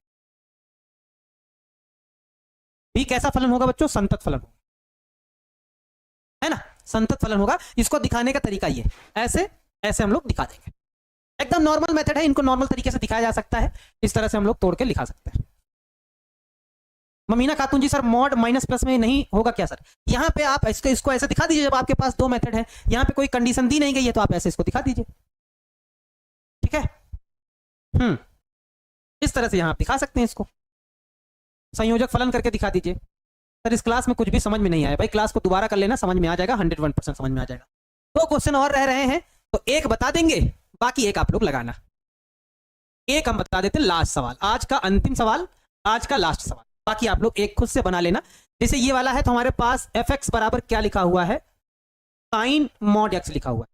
भी कैसा फलन होगा बच्चों, संतत फलन होगा, है ना, संतत फलन होगा। इसको दिखाने का तरीका ये, ऐसे ऐसे हम लोग दिखा देंगे। एकदम नॉर्मल मेथड है, इनको नॉर्मल तरीके से दिखाया जा सकता है। इस तरह से हम लोग तोड़ के लिखा सकते हैं। ममीना खातून जी, सर मॉड माइनस प्लस में नहीं होगा क्या सर? यहाँ पे आप इसको ऐसे दिखा दीजिए। जब आपके पास दो मेथड है, यहाँ पे कोई कंडीशन दी नहीं गई है, तो आप ऐसे इसको दिखा दीजिए। ठीक है, इस तरह से यहाँ आप दिखा सकते हैं इसको, संयोजक फलन करके दिखा दीजिए। सर इस क्लास में कुछ भी समझ में नहीं आया, भाई क्लास को दोबारा कर लेना, समझ में आ जाएगा, 101% समझ में आ जाएगा। 2 क्वेश्चन और रह रहे हैं, तो एक बता देंगे, बाकी एक आप लोग लगाना। एक हम बता देते हैं, लास्ट सवाल, आज का अंतिम सवाल, आज का लास्ट सवाल। बाकी आप लोग एक खुद से बना लेना। जैसे ये वाला है, तो हमारे पास fx बराबर क्या लिखा हुआ है, साइन मॉड x लिखा हुआ है।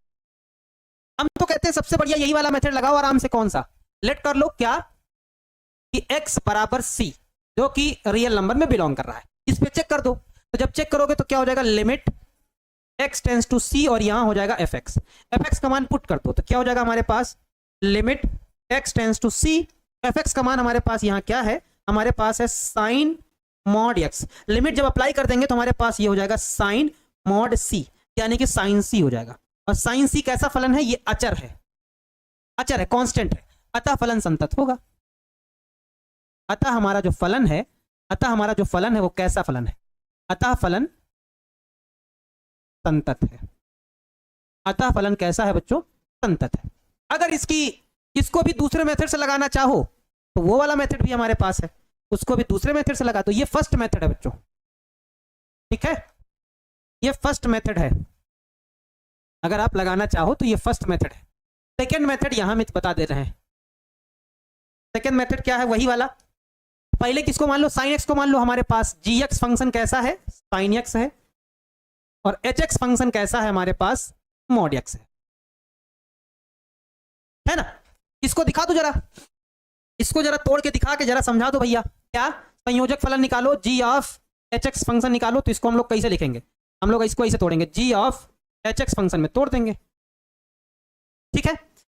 हम तो कहते हैं सबसे बढ़िया यही वाला मेथड लगाओ आराम से। कौन सा, लेट कर लो क्या, कि x बराबर c, जो कि रियल नंबर में बिलोंग कर रहा है, इस पे चेक कर दो। तो जब चेक करोगे तो क्या हो जाएगा, limit x tends to c, और यहां हो जाएगा fx। fx का मान पुट कर दो, तो क्या हो जाएगा हमारे पास, limit x tends to c। fx का मान हमारे पास यहां क्या है, हमारे पास है साइन मॉड x। लिमिट जब अप्लाई कर देंगे तो हमारे पास ये हो जाएगा साइन मॉड c, यानी कि साइन c हो जाएगा। और साइन c कैसा फलन है, ये अचर है, अचर है, कांस्टेंट है, अतः फलन संतत होगा। अतः हमारा जो फलन है, अतः हमारा जो फलन है वो कैसा फलन है, अतः फलन संतत है। अतः फलन कैसा है बच्चों, संतत है। अगर इसको भी दूसरे मेथड से लगाना चाहो तो वो वाला मेथड भी हमारे पास है, उसको भी दूसरे मेथड से लगा। तो ये फर्स्ट मेथड है बच्चों, ठीक है, ये फर्स्ट मेथड है। अगर आप लगाना चाहो तो ये फर्स्ट मेथड है। सेकेंड मेथड यहां में बता दे रहे हैं। सेकेंड मेथड क्या है, वही वाला। पहले किसको मान लो, साइन एक्स को मान लो। हमारे पास जी एक्स फंक्शन कैसा है, साइन एक्स है, और एच एक्स फंक्शन कैसा है, हमारे पास मॉड एक्स है ना। इसको दिखा दो जरा, इसको जरा तोड़ के दिखा के जरा समझा दो भैया। क्या, संयोजक फलन निकालो, जी ऑफ एच एक्स फंक्शन निकालो। तो इसको हम लोग कैसे लिखेंगे, हम लोग इसको ऐसे तोड़ेंगे, जी ऑफ एच एक्स फंक्शन में तोड़ देंगे। ठीक है,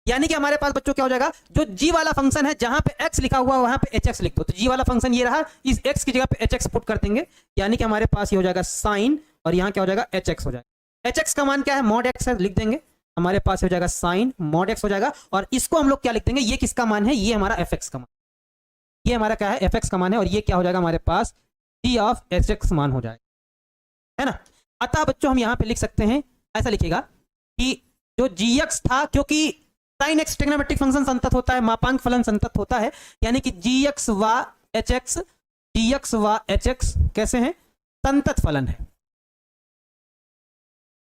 यानी कि हमारे पास बच्चों क्या हो जाएगा, जो g वाला फंक्शन है, जहां पे x लिखा हुआ है वहां पे hx लिख दो। तो g वाला फंक्शन ये रहा, इस x की जगह पे hx पुट कर देंगे, यानी कि हमारे पास ये हो जाएगा साइन, और यहां क्या हो जाएगा, hx हो जाएगा। hx का मान क्या है, मॉड x है, लिख देंगे। हमारे पास हो जाएगा साइन मॉड x हो जाएगा। और इसको हम लोग क्या लिख देंगे, ये किसका मान है, ये हमारा fx का मान, ये हमारा क्या है, fx का मान है। और ये क्या हो जाएगा हमारे पास, g ऑफ hx मान हो जाएगा, है ना। अतः बच्चों हम यहाँ पे लिख सकते हैं, ऐसा लिखेगा कि जो gx था, क्योंकि साइन एक्स ट्रिग्नोमेट्रिक फंक्शन संतत होता है, मापांक फलन संतत होता है, यानी कि gx व hx कैसे हैं, संतत फलन है,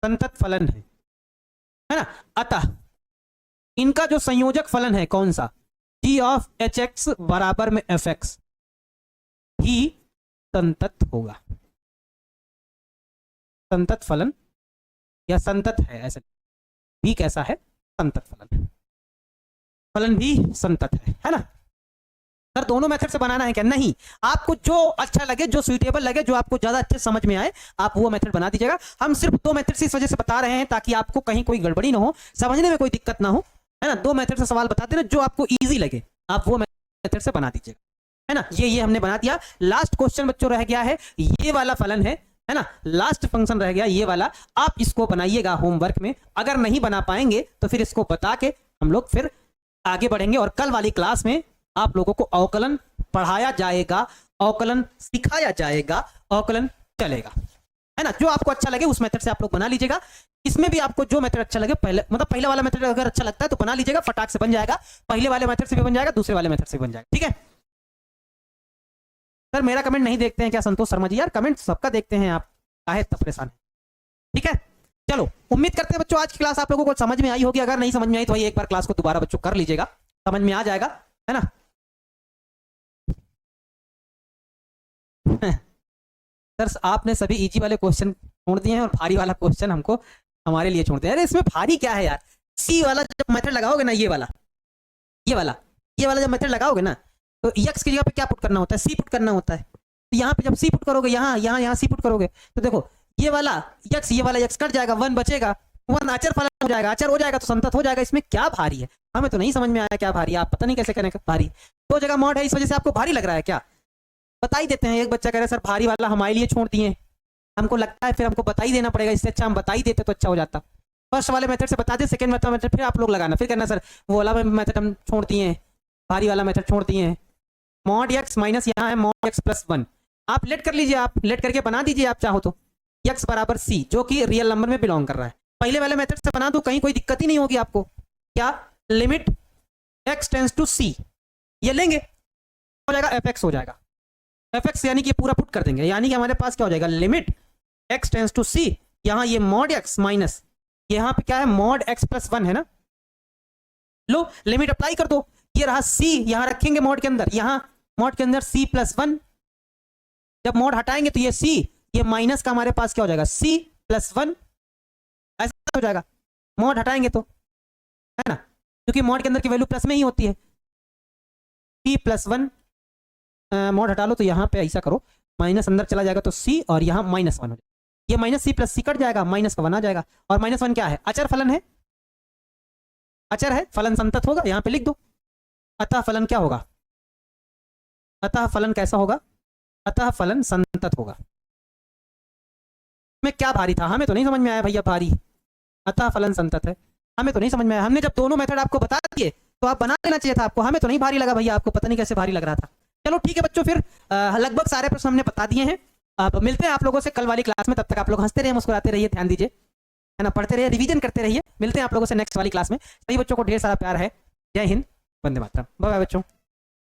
संतत फलन है ना। अतः इनका जो संयोजक फलन है कौन सा, g ऑफ hx बराबर में fx ही संतत होगा। संतत फलन या संतत है, ऐसे भी कैसा है, संतत फलन है, फलन भी संतत है ना। सर दोनों मेथड से बनाना है क्या, नहीं, आपको जो अच्छा लगे, जो सुइटेबल लगे, जो आपको ज्यादा अच्छे समझ में आए, आप वो मेथड बना दीजिएगा। हम सिर्फ 2 मेथड से इस वजह से बता रहे हैं ताकि आपको कहीं कोई गड़बड़ी ना हो, समझने में कोई दिक्कत ना हो, है ना। 2 मेथड से सवाल बताते ना, जो आपको ईजी लगे आप वो मेथड से बना दीजिएगा, है ना। ये हमने बना दिया। लास्ट क्वेश्चन बच्चों रह गया है, ये वाला फलन है ना, लास्ट फंक्शन रह गया ये वाला। आप इसको बनाइएगा होमवर्क में, अगर नहीं बना पाएंगे तो फिर इसको बता के हम लोग फिर आगे बढ़ेंगे। और कल वाली क्लास में आप लोगों को अवकलन पढ़ाया जाएगा, अवकलन सिखाया जाएगा, अवकलन चलेगा, है ना। जो आपको अच्छा लगे उस मेथड से आप लोग बना लीजिएगा। इसमें भी आपको जो मेथड अच्छा लगे, पहले वाला मेथड अगर अच्छा लगता है तो बना लीजिएगा, फटाक से बन जाएगा। पहले वाले मेथड से भी बन जाएगा, दूसरे वाले मेथड से भी बन जाएगा, ठीक है। सर मेरा कमेंट नहीं देखते हैं क्या संतोष शर्मा जी? यार कमेंट सबका देखते हैं, आप काहे इतना परेशान है? ठीक है, चलो उम्मीद करते हैं बच्चों आज की क्लास आप लोगों को समझ में आई होगी। अगर नहीं समझ में आई तो भाई एक बार क्लास को दोबारा बच्चों कर लीजिएगा, समझ में आ जाएगा, है ना। सर आपने सभी इजी वाले क्वेश्चन छोड़ दिए हैं और भारी वाला क्वेश्चन हमको हमारे लिए छोड़ दिया। अरे इसमें भारी क्या है यार? सी वाला जब मेथड लगाओगे ना, ये वाला जब मेथड लगाओगे ना, तो यक्स की जगह पे क्या पुट करना होता है? सी पुट करना होता है। तो यहाँ पे जब सी पुट करोगे, यहाँ सी पुट करोगे, तो देखो ये वाला यक्स कट जाएगा, 1 बचेगा, 1 अचर फलन हो जाएगा, अचर हो जाएगा तो संतत हो जाएगा। इसमें क्या भारी है? हमें तो नहीं समझ में आया क्या भारी है, आप पता नहीं कैसे करें भारी। 2 जगह मॉड है, इस वजह से आपको भारी लग रहा है क्या? बता ही देते हैं। एक बच्चा कह रहा है सर भारी वाला हमारे लिए छोड़ दिए, हमको लगता है फिर हमको बता ही देना पड़ेगा, इससे अच्छा हम बता ही देते तो अच्छा हो जाता। फर्स्ट वाले मेथड से बता दे, सेकंड मेथड फिर आप लोग लगाना, फिर कहना सर वो वाला मेथड हम छोड़ दिए, भारी वाला मेथड छोड़ दिए हैं। मॉड एक्स माइनस यहाँ है मॉड एक्स प्लस 1, आप लेट कर लीजिए, आप लेट करके बना दीजिए आप चाहो तो, एक्स बराबर सी जो कि रियल नंबर में बिलोंग कर रहा है। पहले वाले मेथड से बना दो, कहीं कोई दिक्कत ही नहीं होगी आपको। क्या? लिमिट एक्स टेंस टू सी, ये लेंगे हो जाएगा एफ एक्स हो जाएगा। एफ एक्स यानी कि पूरा पुट कर देंगे, यानी कि हमारे पास क्या हो जाएगा? लिमिट एक्स टेंस टू सी, यहाँ ये मॉड एक्स माइनस यहाँ पे क्या है? मॉड एक्स प्लस 1 है ना। लो लिमिट अप्लाई कर दो, ये रहा सी, यहाँ रखेंगे मॉड के अंदर, यहाँ मॉड के अंदर सी प्लस 1, जब मॉड हटाएंगे तो ये सी, ये माइनस का हमारे पास क्या हो जाएगा? सी प्लस 1, ऐसा हो जाएगा मॉड हटाएंगे तो, है ना, क्योंकि मॉड के अंदर की वैल्यू प्लस में ही होती है। सी प्लस 1 मॉड हटा लो तो यहाँ पे ऐसा करो, माइनस अंदर चला जाएगा तो सी और यहाँ -1 हो जाएगा, ये माइनस सी प्लस सी कट जाएगा, माइनस का 1 आ जाएगा। और -1 क्या है? अचर फलन है, अचर है, फलन संतत होगा, यहाँ पे लिख दो। अतः फलन क्या होगा? अतः फलन कैसा होगा? अतः फलन संतत होगा। में क्या भारी था? हमें तो नहीं समझ में आया भैया भारी। अतः फलन संतत है, हमें तो नहीं समझ में आया। हमने जब दोनों मेथड आपको बता दिए तो आप बना लेना चाहिए था आपको, हमें तो नहीं भारी लगा भैया, आपको पता नहीं कैसे भारी लग रहा था। चलो ठीक है बच्चों, फिर लगभग सारे प्रश्न हमने बता दिए हैं। आप मिलते हैं आप लोगों से कल वाली क्लास में, तब तक आप लोग हंसते रहिए, मुस्कुराते रहिए, ध्यान दीजिए, है ना, पढ़ते रहिए, रिवीजन करते रहिए। मिलते हैं आप लोगों से नेक्स्ट वाली क्लास में। सभी बच्चों को ढेर सारा प्यार है। जय हिंद, वंदे मातरम, बाय बाय बच्चों।